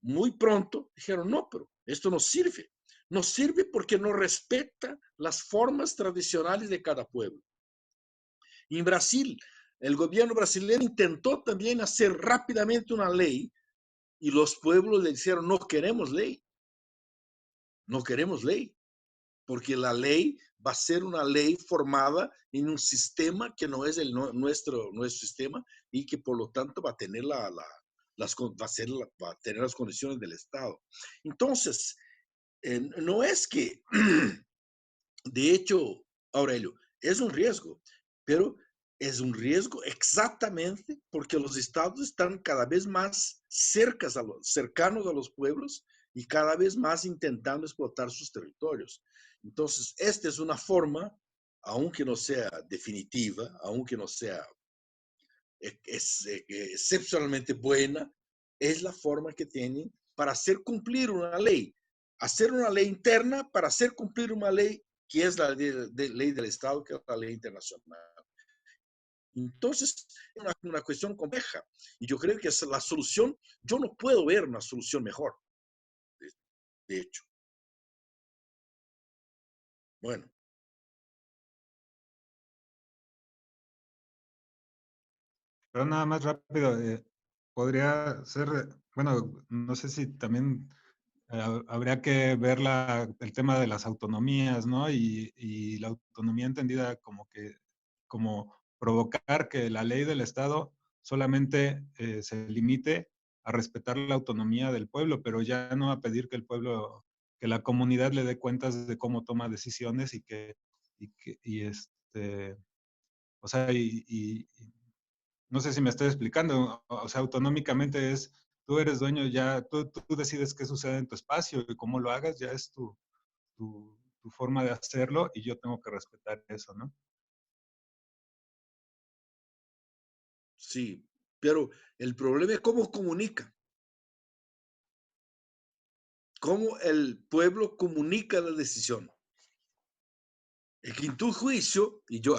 [SPEAKER 1] muy pronto dijeron, no, pero esto no sirve. No sirve porque no respeta las formas tradicionales de cada pueblo. Y en Brasil, el gobierno brasileño intentó también hacer rápidamente una ley y los pueblos le dijeron, no queremos ley. No queremos ley, porque la ley va a ser una ley formada en un sistema que no es nuestro sistema y que por lo tanto va a tener va a tener las condiciones del Estado. Entonces, no es que, de hecho, Aurelio, es un riesgo, pero es un riesgo exactamente porque los estados están cada vez más cercanos a los pueblos y cada vez más intentando explotar sus territorios. Entonces, esta es una forma, aunque no sea definitiva, aunque no sea excepcionalmente buena, es la forma que tienen para hacer cumplir una ley. Hacer una ley interna para hacer cumplir una ley que es la ley del Estado, que es la ley internacional. Entonces, es una cuestión compleja. Y yo creo que es la solución, yo no puedo ver una solución mejor, de hecho. Bueno.
[SPEAKER 5] Pero nada más rápido, podría ser, bueno, no sé si también habría que ver el tema de las autonomías, ¿no? Y la autonomía entendida como provocar que la ley del Estado solamente se limite a respetar la autonomía del pueblo, pero ya no a pedir que el pueblo, que la comunidad le dé cuentas de cómo toma decisiones o sea, no sé si me estoy explicando, o sea, autonómicamente es, tú eres dueño ya, tú decides qué sucede en tu espacio y cómo lo hagas, ya es tu forma de hacerlo y yo tengo que respetar eso, ¿no?
[SPEAKER 1] Sí, pero el problema es cómo comunica. Cómo el pueblo comunica la decisión. Es que en tu juicio, y yo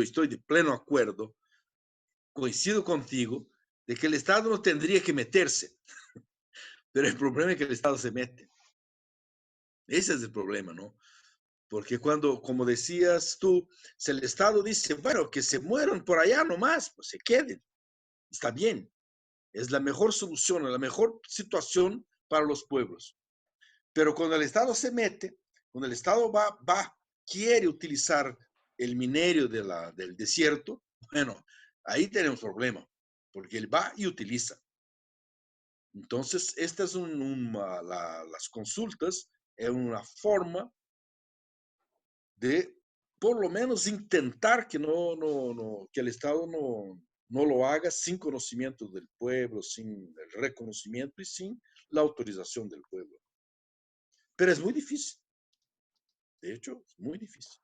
[SPEAKER 1] estoy de pleno acuerdo, coincido contigo, de que el Estado no tendría que meterse. Pero el problema es que el Estado se mete. Ese es el problema, ¿no? Porque cuando, como decías tú, si el Estado dice, bueno, que se mueran por allá nomás, pues se queden. Está bien. Es la mejor solución, la mejor situación para los pueblos. Pero cuando el Estado se mete, cuando el Estado quiere utilizar el minerio del desierto, bueno, ahí tenemos problema, porque él va y utiliza. Entonces, esta es las consultas es una forma de, por lo menos, intentar que que el Estado no lo haga sin conocimiento del pueblo, sin el reconocimiento y sin la autorización del pueblo. Pero es muy difícil. De hecho, es muy difícil.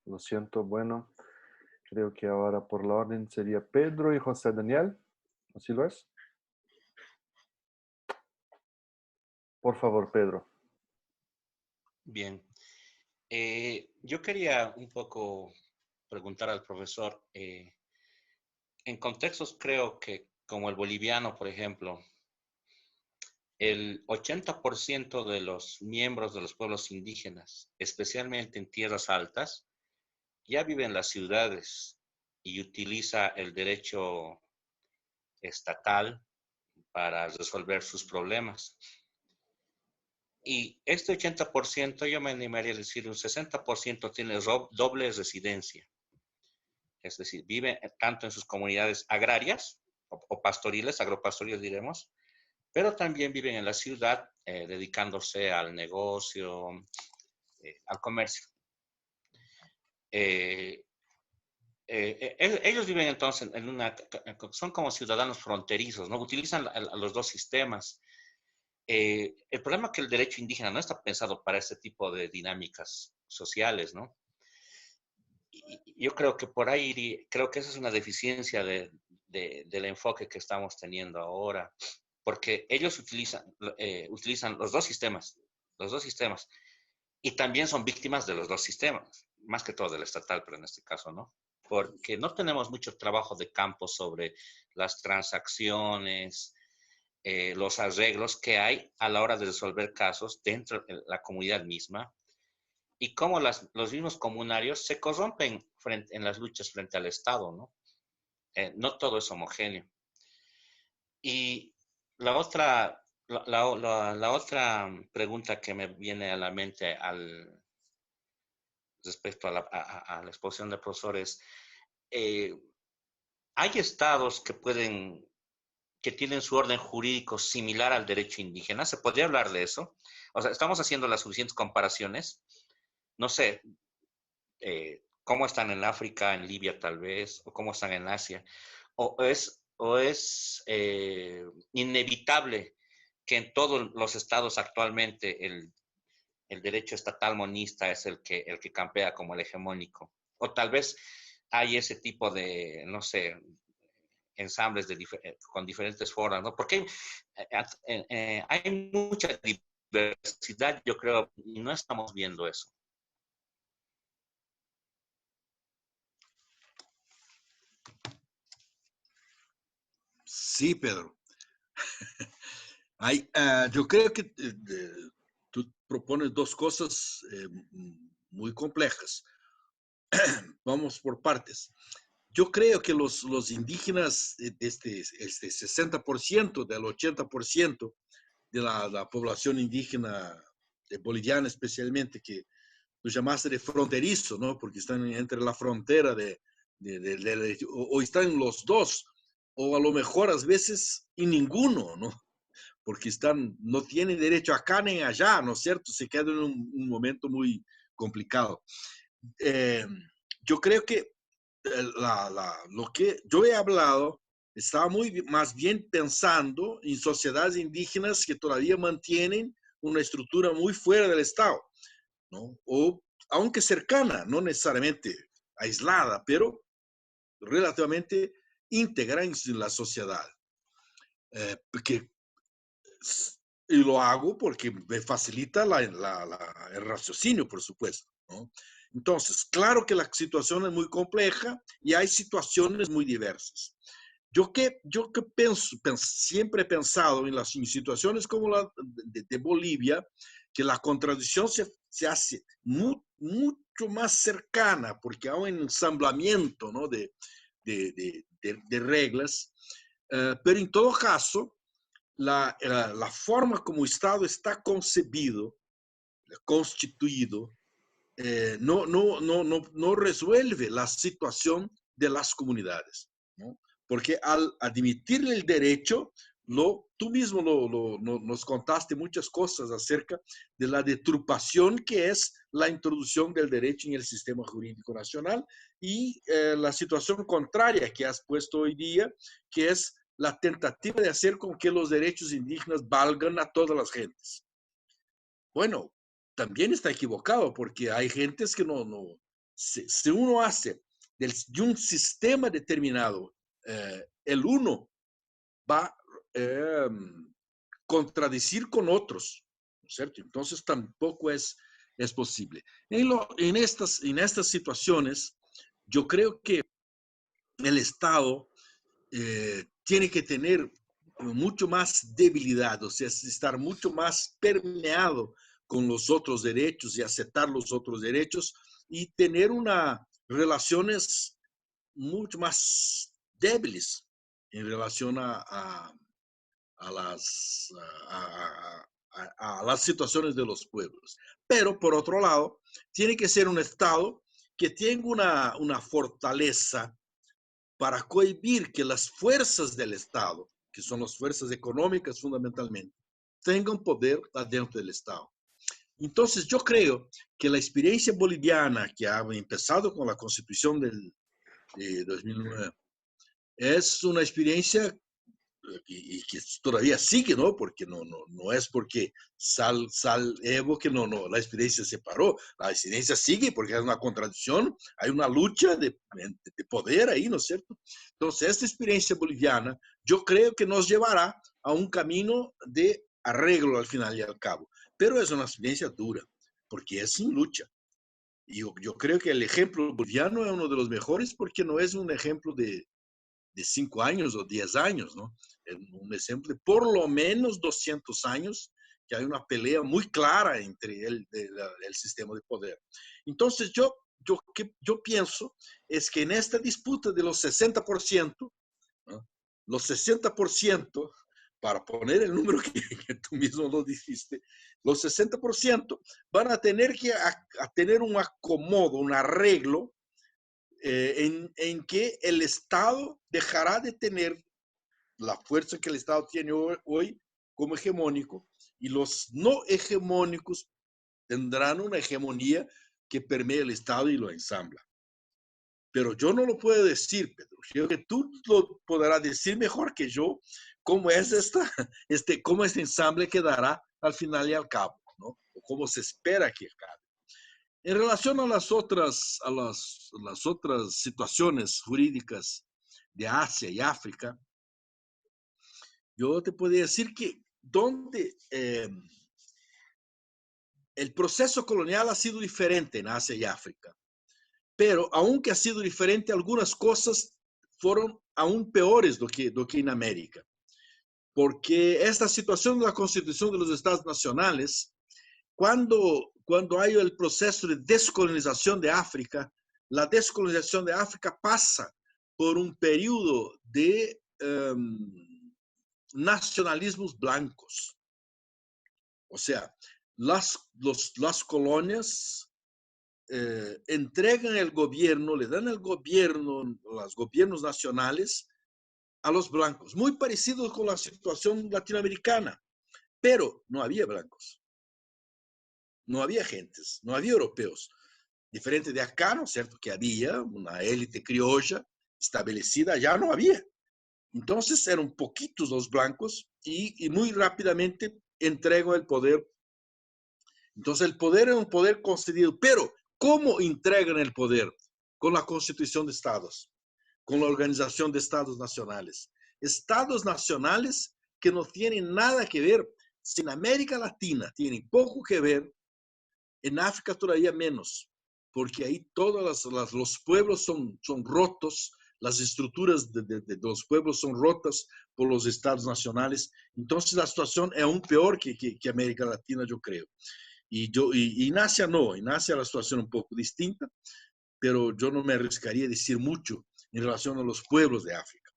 [SPEAKER 2] Lo siento, bueno, creo que ahora por la orden sería Pedro y José Daniel. ¿Así lo es? Por favor, Pedro.
[SPEAKER 4] Bien. Yo quería un poco preguntar al profesor, en contextos creo que como el boliviano, por ejemplo, el 80% de los miembros de los pueblos indígenas, especialmente en tierras altas, ya vive en las ciudades y utiliza el derecho estatal para resolver sus problemas. Y este 80%, yo me animaría a decir un 60% tiene doble residencia. Es decir, vive tanto en sus comunidades agrarias o pastoriles, agropastoriles diremos, pero también viven en la ciudad dedicándose al negocio, al comercio. Ellos viven entonces son como ciudadanos fronterizos, ¿no? Utilizan los dos sistemas. El problema es que el derecho indígena no está pensado para este tipo de dinámicas sociales, ¿no? Y yo creo que por ahí, creo que esa es una deficiencia del enfoque que estamos teniendo ahora, porque ellos utilizan los dos sistemas, y también son víctimas de los dos sistemas. más que todo del estatal, pero en este caso no, porque no tenemos mucho trabajo de campo sobre las transacciones, los arreglos que hay a la hora de resolver casos dentro de la comunidad misma y cómo los mismos comunarios se corrompen en las luchas frente al Estado, ¿no? No todo es homogéneo. Y la otra, la otra pregunta que me viene a la mente respecto a la exposición de profesores, hay estados que tienen su orden jurídico similar al derecho indígena. ¿Se podría hablar de eso? O sea, estamos haciendo las suficientes comparaciones. No sé, cómo están en África, en Libia tal vez, o cómo están en Asia. O es inevitable que en todos los estados actualmente el derecho estatal monista es el que campea como el hegemónico. O tal vez hay ese tipo de, no sé, ensambles con diferentes formas, ¿no? Porque hay mucha diversidad, yo creo, y no estamos viendo eso.
[SPEAKER 1] Sí, Pedro. Yo creo que tú propones dos cosas muy complejas. Vamos por partes. Yo creo que los indígenas, este 60% del 80% de la población indígena boliviana especialmente, que tú llamaste de fronterizo, ¿no? Porque están entre la frontera o están los dos, o a lo mejor a veces y ninguno, ¿no? Porque no tienen derecho acá ni allá, ¿no es cierto? Se quedan en un momento muy complicado. Yo creo que lo que yo he hablado estaba más bien pensando en sociedades indígenas que todavía mantienen una estructura muy fuera del Estado, ¿no? O aunque cercana, no necesariamente aislada, pero relativamente íntegra en la sociedad. Y lo hago porque me facilita el raciocinio, por supuesto, ¿no? Entonces, claro que la situación es muy compleja y hay situaciones muy diversas. Yo que siempre he pensado en las situaciones como la de Bolivia, que la contradicción se hace mucho más cercana, porque hay un ensamblamiento, ¿no? de reglas, pero en todo caso, la forma como el Estado está concebido, constituido, no resuelve la situación de las comunidades, ¿no? Porque al admitirle el derecho, tú mismo nos contaste muchas cosas acerca de la deturpación que es la introducción del derecho en el sistema jurídico nacional y la situación contraria que has puesto hoy día, que es la tentativa de hacer con que los derechos indígenas valgan a todas las gentes. Bueno, también está equivocado porque hay gentes que si uno hace de un sistema determinado, el uno va a contradecir con otros, ¿no es cierto? Entonces tampoco es posible. En estas situaciones, yo creo que el Estado tiene que tener mucho más debilidad, o sea, estar mucho más permeado con los otros derechos y aceptar los otros derechos y tener relaciones mucho más débiles en relación a las situaciones de los pueblos. Pero, por otro lado, tiene que ser un Estado que tenga una fortaleza para cohibir que las fuerzas del Estado, que son las fuerzas económicas fundamentalmente, tengan poder adentro del Estado. Entonces, yo creo que la experiencia boliviana que ha empezado con la Constitución de 2009 es una experiencia y que todavía sigue, ¿no? Porque no es porque Evo que la experiencia se paró, la experiencia sigue porque es una contradicción, hay una lucha de poder ahí, ¿no es cierto? Entonces, esta experiencia boliviana yo creo que nos llevará a un camino de arreglo al final y al cabo, pero es una experiencia dura, porque es sin lucha. yo creo que el ejemplo boliviano es uno de los mejores porque no es un ejemplo de 5 años o 10 años, ¿no? Es un ejemplo de por lo menos 200 años que hay una pelea muy clara entre el sistema de poder. Entonces, yo pienso es que en esta disputa de los 60%, ¿no? Los 60%, para poner el número que tú mismo lo dijiste, los 60% van a tener que a tener un acomodo, un arreglo en que el Estado dejará de tener la fuerza que el Estado tiene hoy como hegemónico y los no hegemónicos tendrán una hegemonía que permea el Estado y lo ensambla. Pero yo no lo puedo decir, Pedro. Creo que tú lo podrás decir mejor que yo cómo es cómo este ensamble quedará al final y al cabo, ¿no? O cómo se espera que acabe. En relación a las otras situaciones jurídicas de Asia y África, yo te podría decir que donde el proceso colonial ha sido diferente en Asia y África, pero aunque ha sido diferente, algunas cosas fueron aún peores do que en América, porque esta situación de la constitución de los estados nacionales, cuando hay el proceso de descolonización de África, la descolonización de África pasa por un periodo de nacionalismos blancos. O sea, las colonias entregan el gobierno, le dan el gobierno, los gobiernos nacionales a los blancos, muy parecido con la situación latinoamericana, pero no había blancos, no había gentes, no había europeos. Diferente de acá, ¿no es cierto? Que había una élite criolla establecida, ya no había. Entonces eran poquitos los blancos y muy rápidamente entregó el poder. Entonces el poder era un poder concedido, pero ¿cómo entregan el poder? Con la constitución de estados, con la organización de estados nacionales. Estados nacionales que no tienen nada que ver. Si en América Latina tienen poco que ver, en África todavía menos, porque ahí todos los pueblos son rotos, las estructuras de los pueblos son rotas por los estados nacionales. Entonces la situación es aún peor que América Latina, yo creo. Y en Asia no, en Asia la situación es un poco distinta, pero yo no me arriesgaría a decir mucho en relación a los pueblos de África,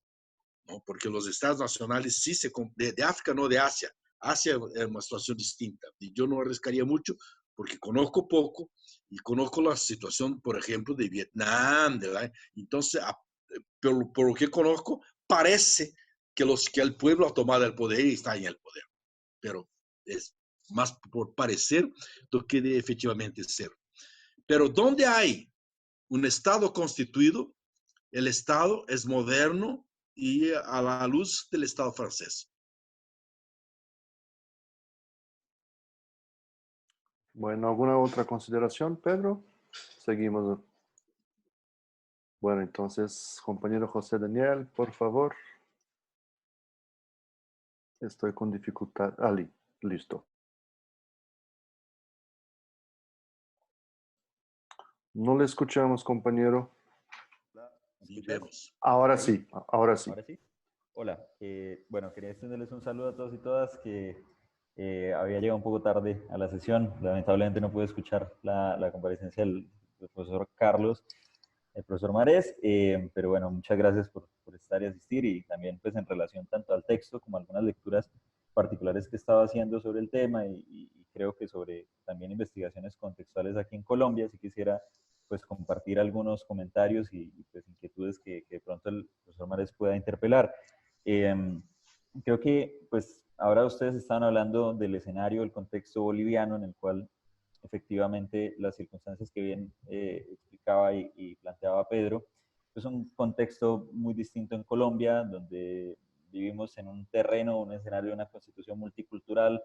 [SPEAKER 1] ¿no? Porque los estados nacionales sí de África, no de Asia. Asia es una situación distinta y yo no arriesgaría mucho porque conozco poco y conozco la situación, por ejemplo, de Vietnam, ¿verdad? Entonces, por lo que conozco, parece que el pueblo ha tomado el poder y está en el poder, pero es más por parecer do que de efectivamente ser. Pero donde hay un Estado constituido, el Estado es moderno y a la luz del Estado francés.
[SPEAKER 2] Bueno, ¿alguna otra consideración, Pedro? Seguimos. Bueno, entonces, compañero José Daniel, por favor. Estoy con dificultad. Listo. No le escuchamos, compañero. Ahora sí, ahora sí.
[SPEAKER 6] ¿Ahora sí? Hola, bueno, quería extenderles un saludo a todos y todas que había llegado un poco tarde a la sesión. Lamentablemente no pude escuchar la comparecencia del profesor Carlos, el profesor Marés, pero bueno, muchas gracias por estar y asistir y también pues en relación tanto al texto como a algunas lecturas particulares que estaba haciendo sobre el tema y creo que sobre también investigaciones contextuales aquí en Colombia, si quisiera pues compartir algunos comentarios y pues inquietudes que de pronto el profesor Marés pueda interpelar. Creo que pues ahora ustedes están hablando del escenario, del contexto boliviano en el cual efectivamente las circunstancias que bien explicaba y planteaba Pedro, es un contexto muy distinto en Colombia, donde vivimos en un terreno, un escenario de una constitución multicultural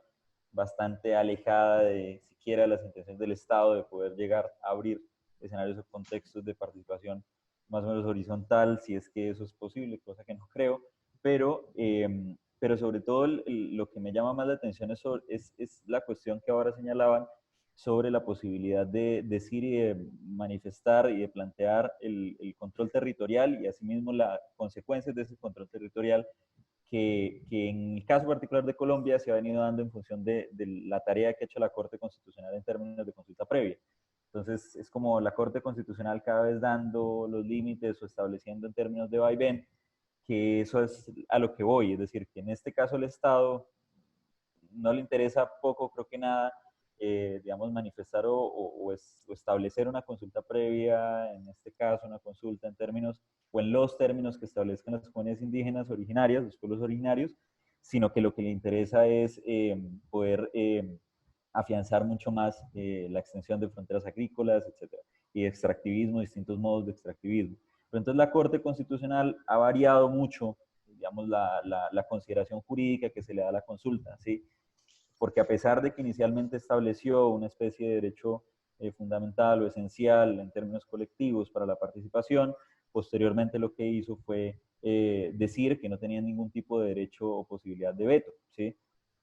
[SPEAKER 6] bastante alejada de siquiera las intenciones del Estado de poder llegar a abrir escenarios o contextos de participación más o menos horizontal, si es que eso es posible, cosa que no creo, pero sobre todo lo que me llama más la atención es la cuestión que ahora señalaban sobre la posibilidad de decir y de manifestar y de plantear el control territorial y asimismo las consecuencias de ese control territorial que en el caso particular de Colombia se ha venido dando en función de la tarea que ha hecho la Corte Constitucional en términos de consulta previa. Entonces, es como la Corte Constitucional cada vez dando los límites o estableciendo en términos de vaivén, que eso es a lo que voy, es decir, que en este caso el Estado no le interesa poco, creo que nada, digamos, manifestar o establecer una consulta previa, en este caso una consulta en términos o en los términos que establezcan las comunidades indígenas originarias, los pueblos originarios, sino que lo que le interesa es poder afianzar mucho más la extensión de fronteras agrícolas, etcétera, y de extractivismo, distintos modos de extractivismo. Pero entonces la Corte Constitucional ha variado mucho, digamos, la consideración jurídica que se le da a la consulta, ¿sí? Porque a pesar de que inicialmente estableció una especie de derecho fundamental o esencial en términos colectivos para la participación, posteriormente lo que hizo fue decir que no tenían ningún tipo de derecho o posibilidad de veto, ¿sí?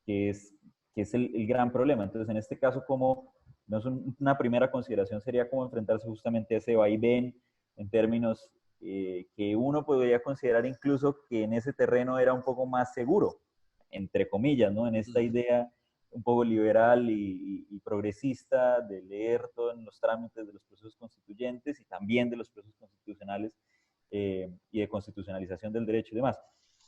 [SPEAKER 6] Que es el gran problema. Entonces, en este caso, como no es una primera consideración sería como enfrentarse justamente a ese vaivén en términos que uno podría considerar incluso que en ese terreno era un poco más seguro, entre comillas, ¿no? En esta idea un poco liberal y progresista de leer todo en los trámites de los procesos constituyentes y también de los procesos constitucionales y de constitucionalización del derecho y demás.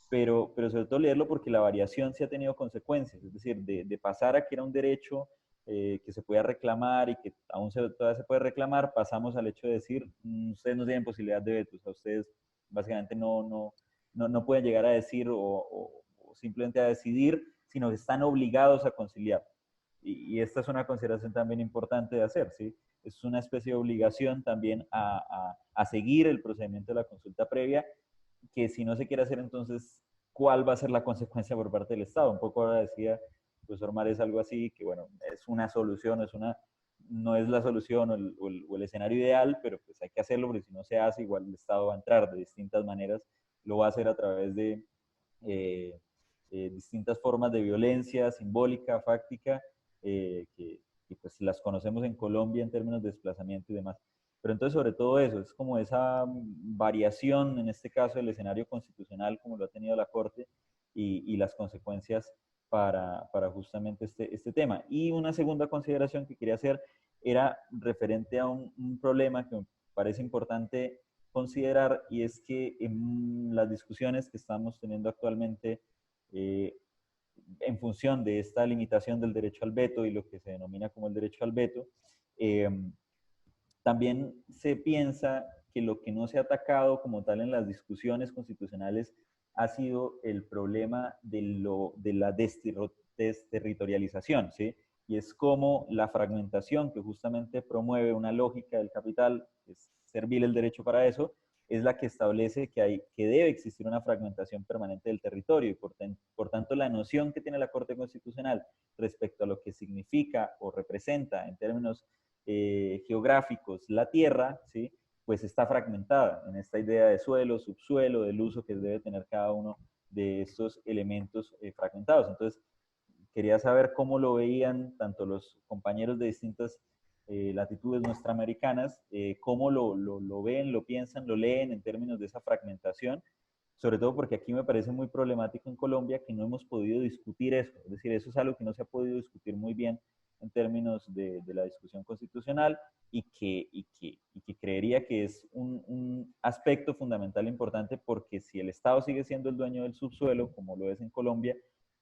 [SPEAKER 6] Pero sobre todo leerlo porque la variación sí ha tenido consecuencias, es decir, de pasar a que era un derecho que se podía reclamar y que aún todavía se puede reclamar, pasamos al hecho de decir, ustedes no tienen posibilidad de veto, o sea, ustedes básicamente no pueden llegar a decir o simplemente a decidir, sino que están obligados a conciliar. Y esta es una consideración también importante de hacer, ¿sí? Es una especie de obligación también a seguir el procedimiento de la consulta previa, que si no se quiere hacer, entonces, ¿cuál va a ser la consecuencia por parte del Estado? Un poco ahora decía el profesor Mares algo así, que bueno, es una solución, no es la solución o el escenario ideal, pero pues hay que hacerlo, porque si no se hace, igual el Estado va a entrar de distintas maneras, lo va a hacer a través de distintas formas de violencia simbólica, fáctica, que pues las conocemos en Colombia en términos de desplazamiento y demás. Pero entonces, sobre todo eso, es como esa variación, en este caso, del escenario constitucional, como lo ha tenido la Corte, y las consecuencias para justamente este tema. Y una segunda consideración que quería hacer era referente a un problema que me parece importante considerar, y es que en las discusiones que estamos teniendo actualmente en función de esta limitación del derecho al veto y lo que se denomina como el derecho al veto, también se piensa que lo que no se ha atacado como tal en las discusiones constitucionales ha sido el problema de la desterritorialización, ¿sí? Y es como la fragmentación que justamente promueve una lógica del capital, es servil el derecho para eso, es la que establece que debe existir una fragmentación permanente del territorio y por tanto la noción que tiene la Corte Constitucional respecto a lo que significa o representa en términos geográficos la tierra, ¿sí? Pues está fragmentada en esta idea de suelo, subsuelo, del uso que debe tener cada uno de estos elementos fragmentados. Entonces, quería saber cómo lo veían tanto los compañeros de distintas latitudes nuestramericanas, cómo lo ven, lo piensan, lo leen en términos de esa fragmentación, sobre todo porque aquí me parece muy problemático en Colombia que no hemos podido discutir eso, es decir, eso es algo que no se ha podido discutir muy bien en términos de la discusión constitucional y que creería que es un aspecto fundamental importante porque si el Estado sigue siendo el dueño del subsuelo, como lo es en Colombia,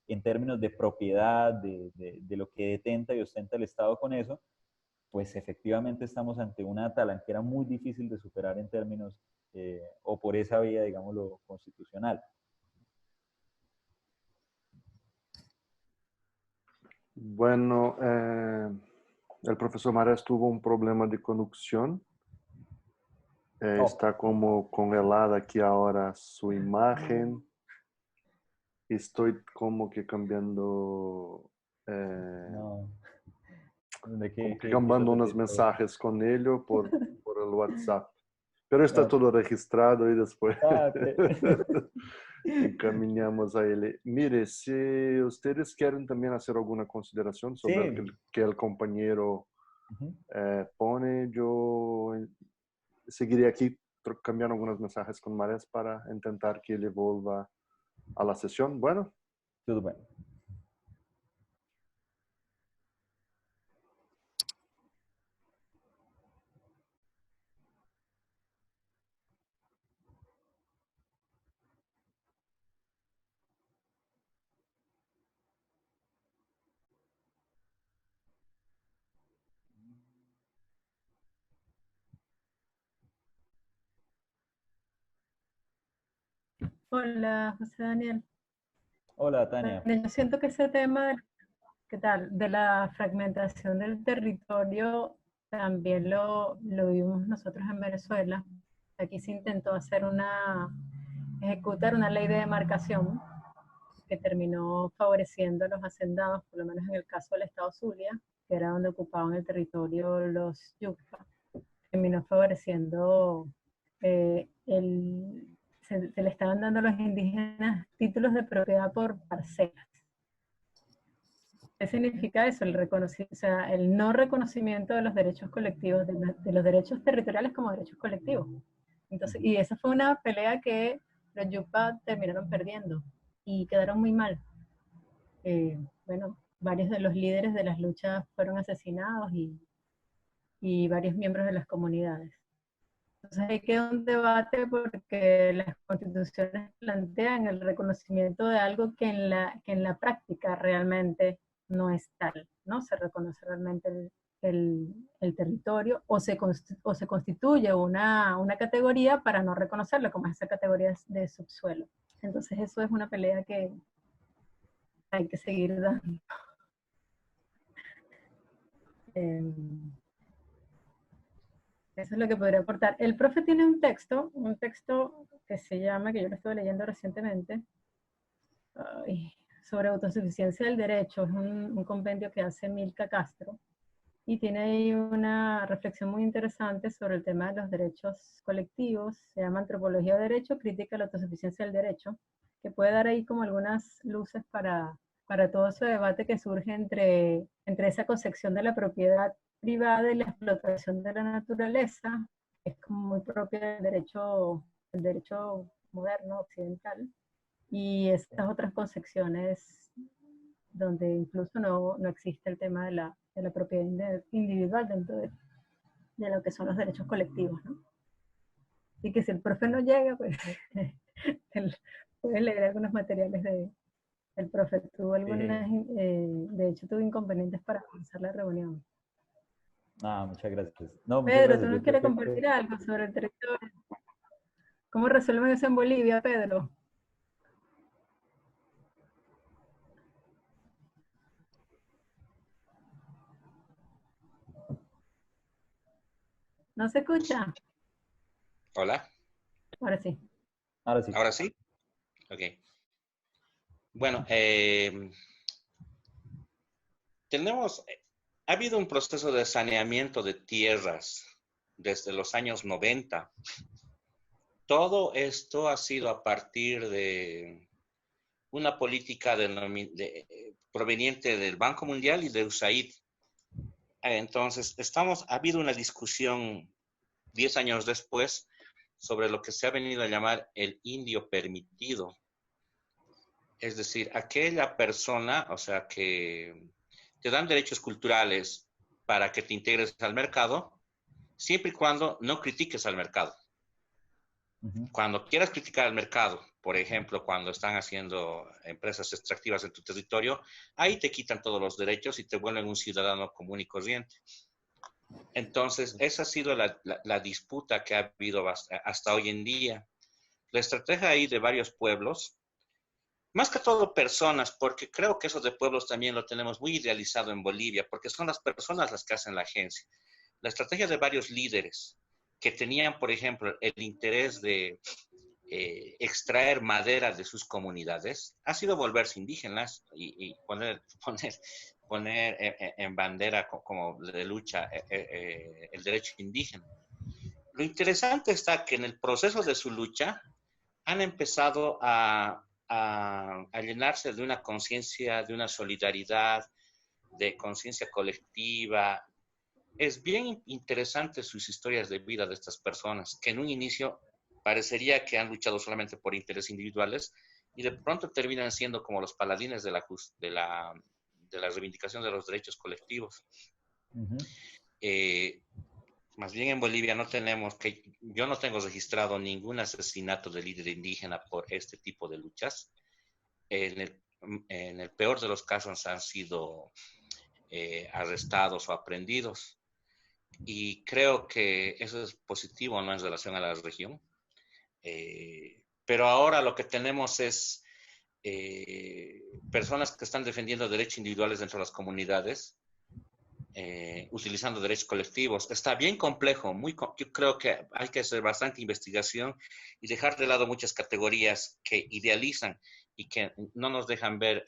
[SPEAKER 6] en términos de propiedad, de lo que detenta y ostenta el Estado con eso, pues efectivamente estamos ante una talanquera muy difícil de superar en términos, o por esa vía, digámoslo, constitucional.
[SPEAKER 2] Bueno, el profesor Mares tuvo un problema de conducción. Está como congelada aquí ahora su imagen. Estoy como que cambiando...
[SPEAKER 6] No.
[SPEAKER 2] como que cambiando unos mensajes con él por el WhatsApp. Pero está todo registrado y después encaminamos a él. Mire, si ustedes quieren también hacer alguna consideración sobre que el compañero Pone, yo seguiré aquí cambiando algunos mensajes con Mares para intentar que ele vuelva a la sesión. Bueno.
[SPEAKER 6] Tudo bem.
[SPEAKER 3] Hola, José Daniel.
[SPEAKER 6] Hola, Tania.
[SPEAKER 3] Yo siento que ese tema, ¿qué tal? De la fragmentación del territorio también lo vimos nosotros en Venezuela. Aquí se intentó ejecutar una ley de demarcación que terminó favoreciendo a los hacendados, por lo menos en el caso del estado Zulia, que era donde ocupaban el territorio los yuctas. Terminó favoreciendo se le estaban dando a los indígenas títulos de propiedad por parcelas. ¿Qué significa eso? El no reconocimiento de los derechos colectivos, de los derechos territoriales como derechos colectivos. Entonces, y esa fue una pelea que los yupa terminaron perdiendo y quedaron muy mal. Bueno, varios de los líderes de las luchas fueron asesinados y varios miembros de las comunidades. Entonces ahí queda un debate porque las constituciones plantean el reconocimiento de algo que en la práctica realmente no es tal, ¿no? Se reconoce realmente el territorio o se constituye una categoría para no reconocerlo, como es esa categoría de subsuelo. Entonces eso es una pelea que hay que seguir dando. Eso es lo que podría aportar. El profe tiene un texto que se llama, que yo lo estuve leyendo recientemente, sobre autosuficiencia del derecho. Es un compendio que hace Milka Castro y tiene ahí una reflexión muy interesante sobre el tema de los derechos colectivos. Se llama Antropología de Derecho, Crítica a la autosuficiencia del derecho, que puede dar ahí como algunas luces para todo ese debate que surge entre esa concepción de la propiedad privada y la explotación de la naturaleza, que es como muy propia del derecho moderno, occidental, y estas otras concepciones donde incluso no existe el tema de la propiedad individual dentro de lo que son los derechos colectivos, ¿no? Y que si el profe no llega, pues puedes leer algunos materiales del profe. De hecho, tuvo inconvenientes para comenzar la reunión.
[SPEAKER 6] Muchas gracias. No, muchas
[SPEAKER 3] Pedro,
[SPEAKER 6] gracias.
[SPEAKER 3] ¿tú nos quieres compartir algo sobre el territorio? ¿Cómo resuelven eso en Bolivia, Pedro? ¿No se escucha?
[SPEAKER 4] Hola.
[SPEAKER 3] Ahora sí.
[SPEAKER 6] Ahora sí.
[SPEAKER 4] ¿Ahora sí? Ok. Bueno, ha habido un proceso de saneamiento de tierras desde los años 90. Todo esto ha sido a partir de una política proveniente del Banco Mundial y de USAID. Entonces, ha habido una discusión 10 años después sobre lo que se ha venido a llamar el indio permitido. Es decir, aquella persona, o sea, que te dan derechos culturales para que te integres al mercado, siempre y cuando no critiques al mercado. Cuando quieras criticar al mercado, por ejemplo, cuando están haciendo empresas extractivas en tu territorio, ahí te quitan todos los derechos y te vuelven un ciudadano común y corriente. Entonces, esa ha sido la disputa que ha habido hasta hoy en día. La estrategia ahí de varios pueblos, más que todo personas, porque creo que eso de pueblos también lo tenemos muy idealizado en Bolivia, porque son las personas las que hacen la agencia. La estrategia de varios líderes que tenían, por ejemplo, el interés de extraer madera de sus comunidades, ha sido volverse indígenas y poner en bandera como de lucha el derecho indígena. Lo interesante está que en el proceso de su lucha han empezado a llenarse de una conciencia, de una solidaridad, de conciencia colectiva, es bien interesante sus historias de vida de estas personas, que en un inicio parecería que han luchado solamente por intereses individuales y de pronto terminan siendo como los paladines de la reivindicación de los derechos colectivos. Eh, Más bien en Bolivia yo no tengo registrado ningún asesinato de líder indígena por este tipo de luchas. En el peor de los casos han sido arrestados o aprendidos. Y creo que eso es positivo, ¿no? En relación a la región. Pero ahora lo que tenemos es personas que están defendiendo derechos individuales dentro de las comunidades, utilizando derechos colectivos. Está bien complejo, yo creo que hay que hacer bastante investigación y dejar de lado muchas categorías que idealizan y que no nos dejan ver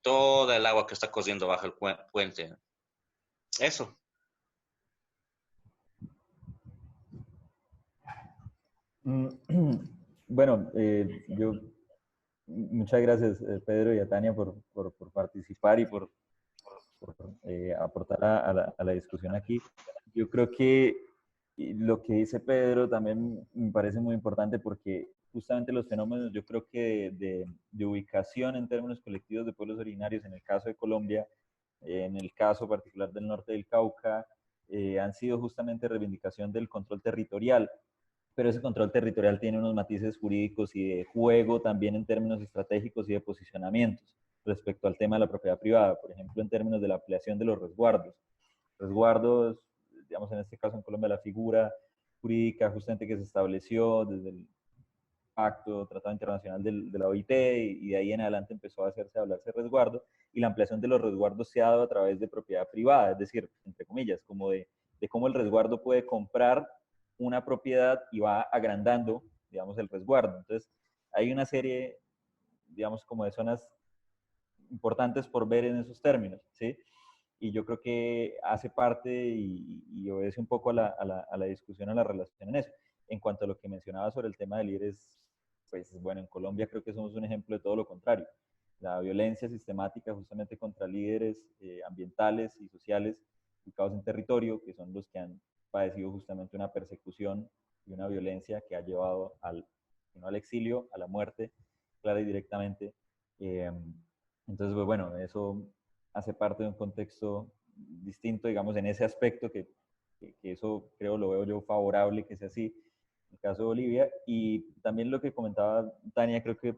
[SPEAKER 4] toda el agua que está corriendo bajo el puente. Eso.
[SPEAKER 6] Bueno, muchas gracias, Pedro y a Tania, por participar y por aportar a la discusión aquí. Yo creo que lo que dice Pedro también me parece muy importante porque justamente los fenómenos, yo creo que de ubicación en términos colectivos de pueblos originarios, en el caso de Colombia, en el caso particular del norte del Cauca, han sido justamente reivindicación del control territorial, pero ese control territorial tiene unos matices jurídicos y de juego también en términos estratégicos y de posicionamientos respecto al tema de la propiedad privada, por ejemplo, en términos de la ampliación de los resguardos. Resguardos, digamos en este caso en Colombia, la figura jurídica justamente que se estableció desde el Pacto, Tratado Internacional de la OIT, y de ahí en adelante empezó a hacerse hablarse de resguardo, y la ampliación de los resguardos se ha dado a través de propiedad privada, es decir, entre comillas, como de cómo el resguardo puede comprar una propiedad y va agrandando, digamos, el resguardo. Entonces, hay una serie, digamos, como de zonas importantes por ver en esos términos, ¿sí? Y yo creo que hace parte y obedece un poco a la discusión, a la relación en eso. En cuanto a lo que mencionaba sobre el tema de líderes, pues bueno, en Colombia creo que somos un ejemplo de todo lo contrario. La violencia sistemática justamente contra líderes ambientales y sociales ubicados en territorio, que son los que han padecido justamente una persecución y una violencia que ha llevado no al exilio, a la muerte, clara y directamente. Entonces, pues bueno, eso hace parte de un contexto distinto, digamos, en ese aspecto que eso creo lo veo yo favorable que sea así, en el caso de Bolivia. Y también lo que comentaba Tania, creo que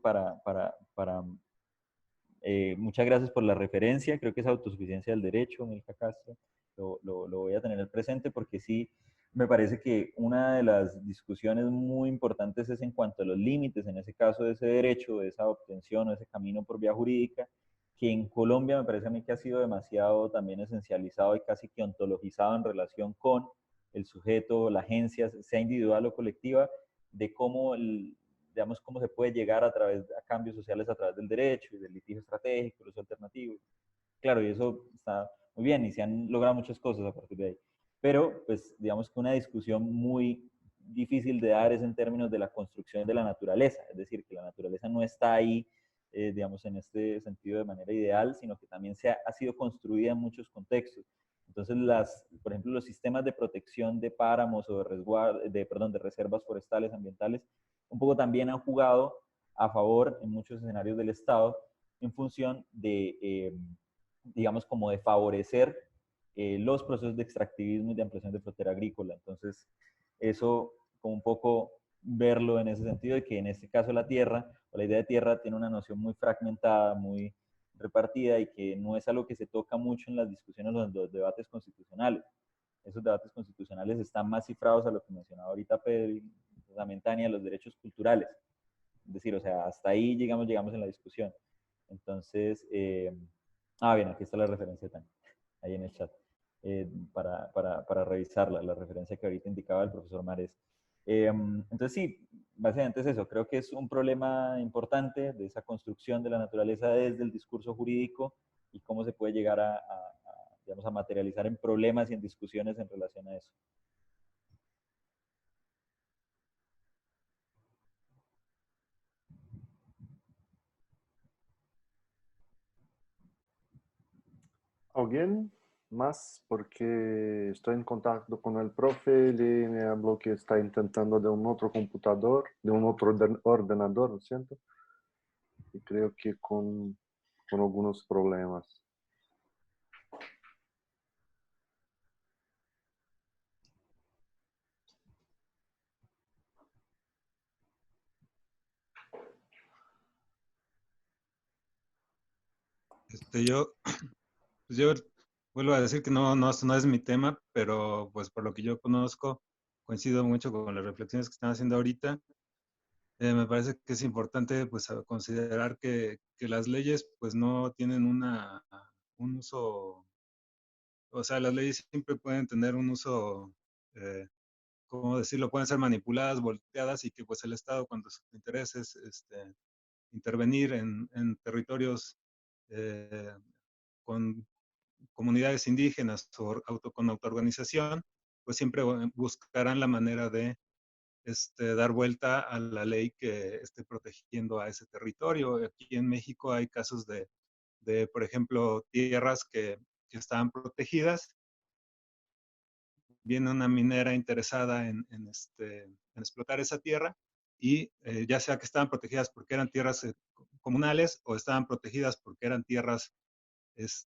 [SPEAKER 6] muchas gracias por la referencia, creo que es autosuficiencia del derecho, Milka Castro, lo voy a tener en el presente porque sí, me parece que una de las discusiones muy importantes es en cuanto a los límites, en ese caso de ese derecho, de esa obtención o ese camino por vía jurídica, que en Colombia me parece a mí que ha sido demasiado también esencializado y casi que ontologizado en relación con el sujeto, la agencia, sea individual o colectiva, de cómo digamos, cómo se puede llegar a cambios sociales a través del derecho y del litigio estratégico, los alternativos. Claro, y eso está muy bien y se han logrado muchas cosas a partir de ahí. Pero, pues, digamos que una discusión muy difícil de dar es en términos de la construcción de la naturaleza, es decir, que la naturaleza no está ahí, digamos, en este sentido de manera ideal, sino que también ha sido construida en muchos contextos. Entonces, por ejemplo, los sistemas de protección de páramos o de reservas forestales ambientales, un poco también han jugado a favor en muchos escenarios del Estado en función de, digamos, como de favorecer los procesos de extractivismo y de ampliación de frontera agrícola. Entonces, eso como un poco verlo en ese sentido de que en este caso la tierra o la idea de tierra tiene una noción muy fragmentada, muy repartida y que no es algo que se toca mucho en las discusiones o en los debates constitucionales. Esos debates constitucionales están más cifrados a lo que mencionaba ahorita Pedro y también Tania, los derechos culturales. Es decir, o sea, hasta ahí llegamos en la discusión. Entonces, bien, aquí está la referencia Tania, ahí en el chat, para revisarla, la referencia que ahorita indicaba el profesor Mares. Entonces, sí, básicamente es eso. Creo que es un problema importante de esa construcción de la naturaleza desde el discurso jurídico y cómo se puede llegar digamos, a materializar en problemas y en discusiones en relación a eso.
[SPEAKER 2] ¿Alguien? más porque estoy en contacto con el profe, él me habló que está intentando de un otro computador, de un otro ordenador, ¿lo siento? Y creo que con algunos problemas.
[SPEAKER 5] Yo, pues yo vuelvo a decir que no es mi tema, pero pues por lo que yo conozco, coincido mucho con las reflexiones que están haciendo ahorita. Me parece que es importante pues considerar que las leyes pues no tienen un uso, o sea, las leyes siempre pueden tener un uso, ¿cómo decirlo? Pueden ser manipuladas, volteadas y que pues el Estado cuando su interés es intervenir en territorios eh, con comunidades indígenas o con autoorganización, pues siempre buscarán la manera de dar vuelta a la ley que esté protegiendo a ese territorio. Aquí en México hay casos por ejemplo, tierras que estaban protegidas. Viene una minera interesada en explotar esa tierra y ya sea que estaban protegidas porque eran tierras comunales o estaban protegidas porque eran tierras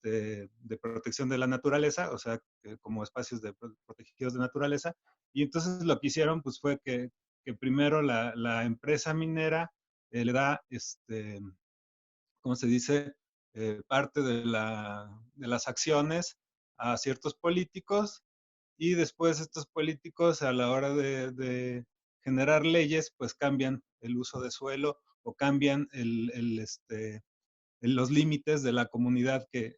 [SPEAKER 5] de protección de la naturaleza, o sea, como espacios protegidos de naturaleza. Y entonces lo que hicieron pues fue que primero la empresa minera le da, ¿cómo se dice? Parte de las acciones a ciertos políticos y después estos políticos a la hora de generar leyes pues cambian el uso de suelo o cambian los límites de la comunidad que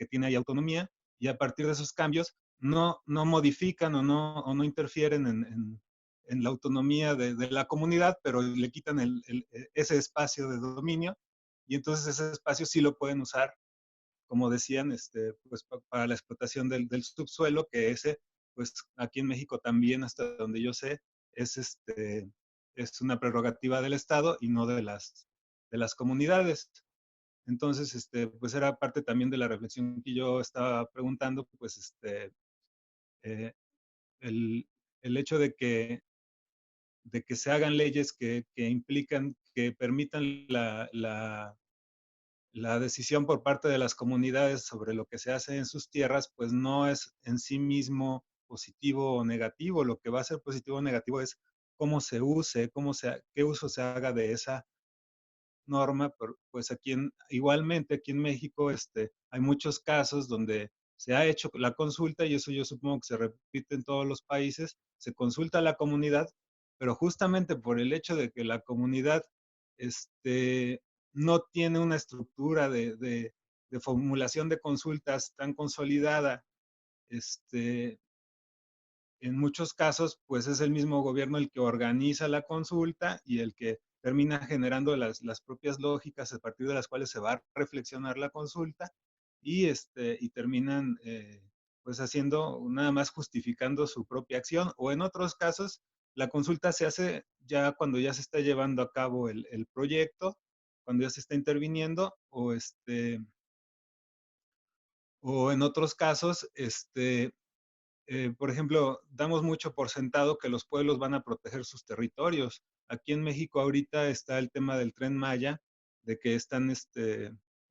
[SPEAKER 5] tiene ahí autonomía y a partir de esos cambios no modifican o no interfieren en la autonomía de la comunidad, pero le quitan ese espacio de dominio y entonces ese espacio sí lo pueden usar, como decían, pues para la explotación del subsuelo, que ese, pues aquí en México también, hasta donde yo sé, es, es una prerrogativa del Estado y no de las comunidades. Entonces, pues era parte también de la reflexión que yo estaba preguntando, pues eh, el, el hecho de que se hagan leyes que implican, que permitan la decisión por parte de las comunidades sobre lo que se hace en sus tierras, pues no es en sí mismo positivo o negativo. Lo que va a ser positivo o negativo es cómo se use, qué uso se haga de esa norma, pues igualmente aquí en México hay muchos casos donde se ha hecho la consulta y eso yo supongo que se repite en todos los países, se consulta a la comunidad, pero justamente por el hecho de que la comunidad no tiene una estructura de formulación de consultas tan consolidada, en muchos casos, pues es el mismo gobierno el que organiza la consulta y el que termina generando las propias lógicas a partir de las cuales se va a reflexionar la consulta y terminan pues haciendo, nada más justificando su propia acción o en otros casos la consulta se hace ya cuando ya se está llevando a cabo el proyecto, cuando ya se está interviniendo o en otros casos, por ejemplo, damos mucho por sentado que los pueblos van a proteger sus territorios. Aquí en México ahorita está el tema del Tren Maya, de que están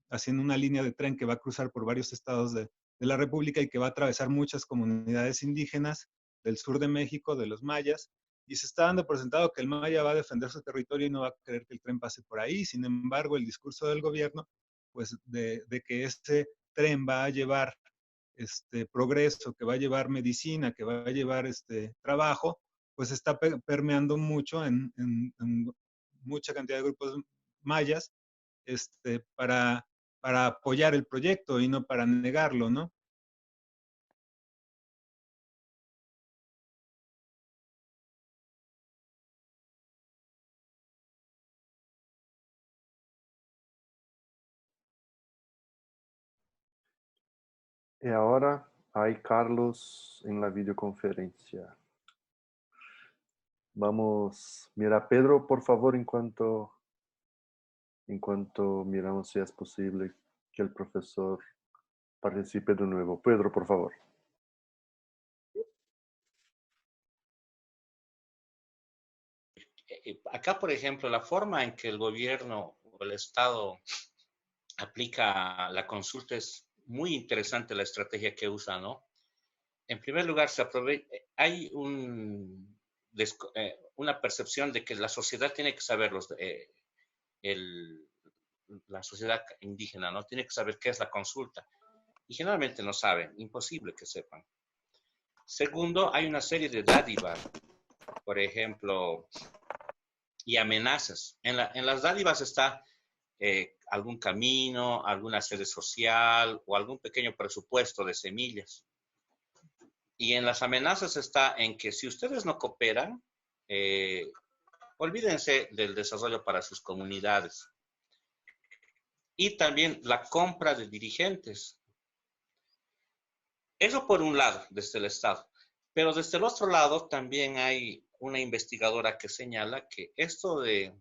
[SPEAKER 5] haciendo una línea de tren que va a cruzar por varios estados de la República y que va a atravesar muchas comunidades indígenas del sur de México, de los mayas, y se está dando por sentado que el maya va a defender su territorio y no va a querer que el tren pase por ahí. Sin embargo, el discurso del gobierno, pues de que este tren va a llevar progreso, que va a llevar medicina, que va a llevar trabajo, pues está permeando mucho en mucha cantidad de grupos mayas para, para apoyar el proyecto y no para negarlo, ¿no?
[SPEAKER 2] Y ahora hay Carlos en la videoconferencia. Vamos, mira Pedro, por favor, en cuanto miramos si es posible que el profesor participe de nuevo. Pedro, por favor.
[SPEAKER 4] Acá, por ejemplo, la forma en que el gobierno o el Estado aplica la consulta es muy interesante la estrategia que usa, ¿no? En primer lugar, hay una percepción de que la sociedad tiene que saber, la sociedad indígena, ¿no? Tiene que saber qué es la consulta. Y generalmente no saben, imposible que sepan. Segundo, hay una serie de dádivas, por ejemplo, y amenazas. En las dádivas está algún camino, alguna sede social o algún pequeño presupuesto de semillas. Y en las amenazas está en que si ustedes no cooperan, olvídense del desarrollo para sus comunidades. Y también la compra de dirigentes. Eso por un lado, desde el Estado. Pero desde el otro lado también hay una investigadora que señala que esto de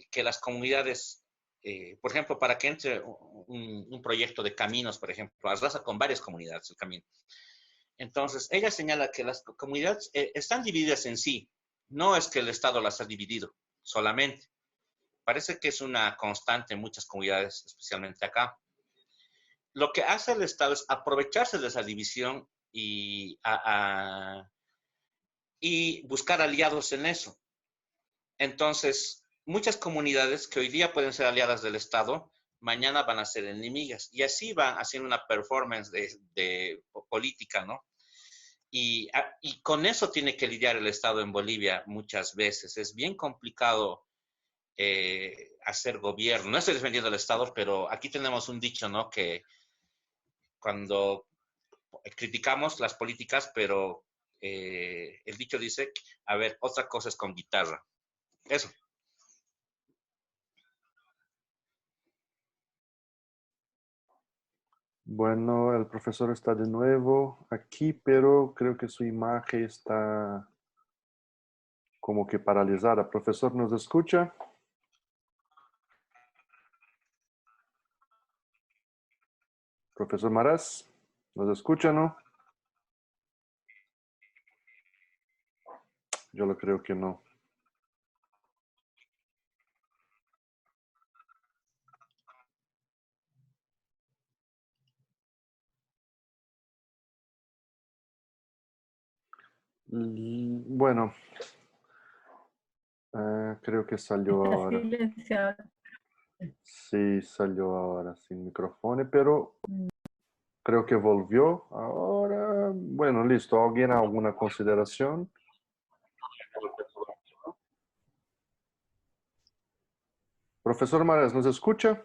[SPEAKER 4] que las comunidades, por ejemplo, para que entre un proyecto de caminos, por ejemplo, arrasa con varias comunidades el camino. Entonces, ella señala que las comunidades están divididas en sí. No es que el Estado las ha dividido solamente. Parece que es una constante en muchas comunidades, especialmente acá. Lo que hace el Estado es aprovecharse de esa división y buscar aliados en eso. Entonces, muchas comunidades que hoy día pueden ser aliadas del Estado, mañana van a ser enemigas. Y así van haciendo una performance de política, ¿no? Y con eso tiene que lidiar el Estado en Bolivia muchas veces. Es bien complicado hacer gobierno. No estoy defendiendo al Estado, pero aquí tenemos un dicho, ¿no? Que cuando criticamos las políticas, pero el dicho dice, a ver, otra cosa es con guitarra. Eso.
[SPEAKER 2] Bueno, el profesor está de nuevo aquí, pero creo que su imagen está como que paralizada. Profesor, ¿nos escucha? Profesor Maras, ¿nos escucha, no? Yo lo creo que no. Bueno, creo que salió
[SPEAKER 3] Está
[SPEAKER 2] ahora.
[SPEAKER 3] silenciado.
[SPEAKER 2] Sí, salió ahora sin micrófono, pero creo que volvió ahora. Bueno, listo. ¿Alguien alguna consideración? Profesor Maras, ¿nos escucha?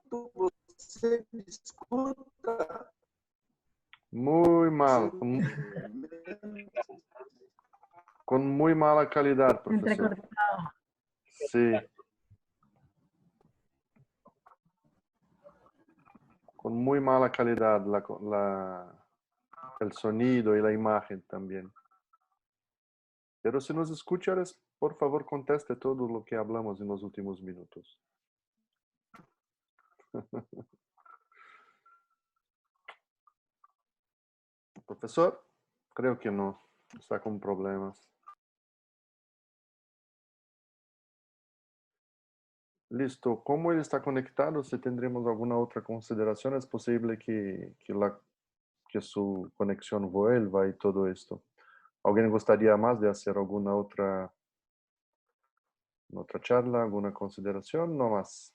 [SPEAKER 1] Você me escuta?
[SPEAKER 2] Muy mal, con muy mala calidad, profesor.
[SPEAKER 3] Entrecortado.
[SPEAKER 2] Sí. Con muy mala calidad el sonido y la imagen también. Pero si nos escuchas, por favor, conteste todo lo que hablamos en los últimos minutos. Profesor, creo que no. Está con problemas. Listo. Como él está conectado, si tendremos alguna otra consideración, es posible que su conexión vuelva y todo esto. ¿Alguien gustaría más de hacer alguna otra charla, alguna consideración? No más.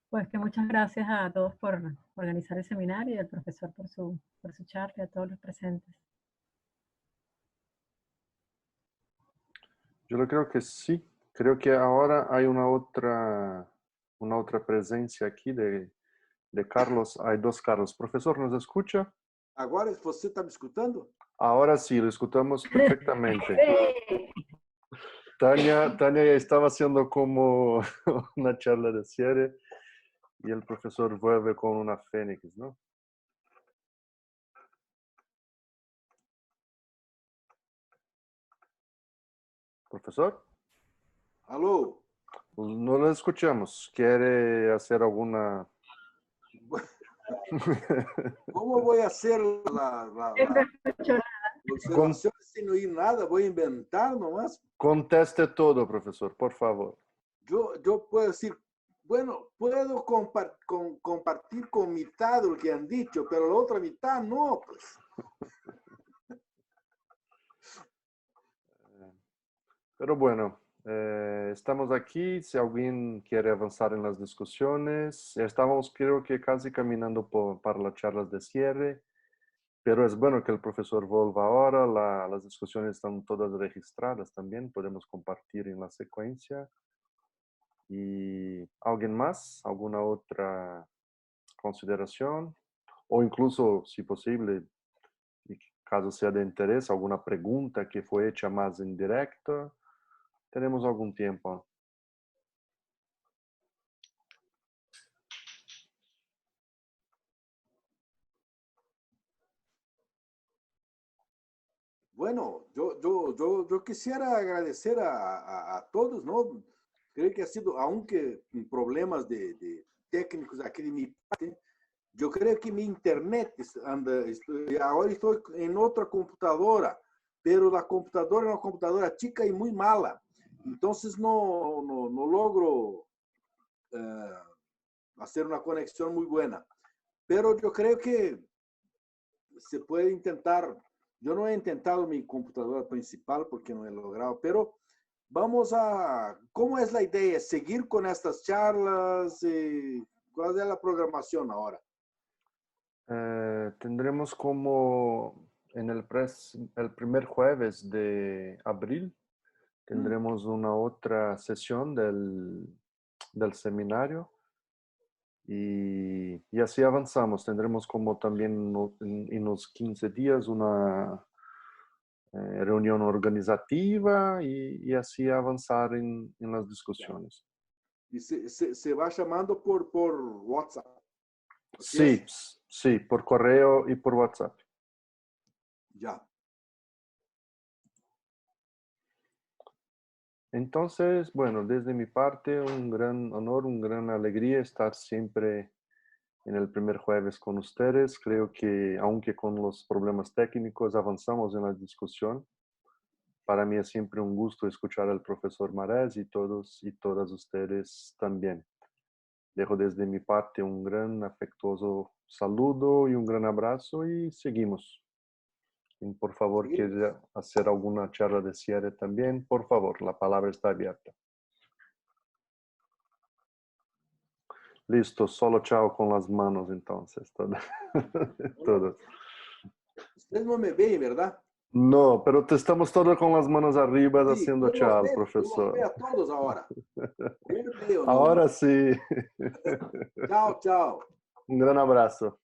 [SPEAKER 3] Pues que muchas gracias a todos por organizar el seminario y al profesor por su charla y a todos los presentes.
[SPEAKER 2] Yo lo creo que sí. Creo que ahora hay una otra presencia aquí de Carlos. Hay dos Carlos. Profesor, ¿nos escucha?
[SPEAKER 1] Agora você está me escutando?
[SPEAKER 2] Ahora sí, lo escuchamos perfectamente.
[SPEAKER 3] Sí.
[SPEAKER 2] Tania ya estaba haciendo como una charla de cierre y el profesor vuelve con una fénix, ¿no? Profesor,
[SPEAKER 1] Alô?
[SPEAKER 2] no lo escuchamos. ¿Quiere hacer alguna...
[SPEAKER 1] Como vou fazer
[SPEAKER 3] No escucho nada.
[SPEAKER 1] observação sem não ir nada? Vou inventar nomás.
[SPEAKER 2] Conteste todo, profesor, por favor.
[SPEAKER 1] Eu posso dizer, bueno, puedo compartir con mitad de lo que han dicho, pero la otra mitad no, pues.
[SPEAKER 2] Pero bueno, estamos aquí. Si alguien quiere avanzar en las discusiones, estamos creo que casi caminando para las charlas de cierre, pero es bueno que el profesor vuelva ahora. Las discusiones están todas registradas también, podemos compartir en la secuencia. ¿Y alguien más? ¿Alguna otra consideración? O incluso, si posible, y caso sea de interés, alguna pregunta que fue hecha más en directo. Tenemos algún tiempo.
[SPEAKER 1] Bueno, yo quisiera agradecer a todos, ¿no? Creo que ha sido, aunque problemas de técnicos aquí de mi parte, yo creo que mi internet anda, ahora estoy en otra computadora, pero la computadora es una computadora chica y muy mala. Entonces no logro hacer una conexión muy buena. Pero yo creo que se puede intentar. Yo no he intentado mi computadora principal porque no he logrado, pero vamos a, ¿cómo es la idea? ¿Seguir con estas charlas? ¿Cuál es la programación ahora?
[SPEAKER 2] Tendremos como en el primer jueves de abril, tendremos una otra sesión del seminario y así avanzamos. Tendremos como también en los 15 días una reunión organizativa y así avanzar en las discusiones.
[SPEAKER 1] Y se va llamando por WhatsApp.
[SPEAKER 2] Sí, sí, por correo y por WhatsApp.
[SPEAKER 1] Ya.
[SPEAKER 2] Entonces, bueno, desde mi parte, un gran honor, una gran alegría estar siempre en el primer jueves con ustedes. Creo que, aunque con los problemas técnicos, avanzamos en la discusión. Para mí es siempre un gusto escuchar al profesor Marés y todos y todas ustedes también. Dejo desde mi parte un gran afectuoso saludo y un gran abrazo y seguimos. Y por favor, quiere hacer alguna charla de cierre también, por favor, la palabra está abierta. Listo, solo chao con las manos entonces. Todos.
[SPEAKER 1] Ustedes no me ven, ¿verdad?
[SPEAKER 2] No, pero estamos todos con las manos arriba
[SPEAKER 1] Sí,
[SPEAKER 2] haciendo chao, profesor.
[SPEAKER 1] Yo los veo a todos ahora. Yo veo, ¿no?
[SPEAKER 2] Ahora sí.
[SPEAKER 1] Chao, chao.
[SPEAKER 2] Un gran abrazo.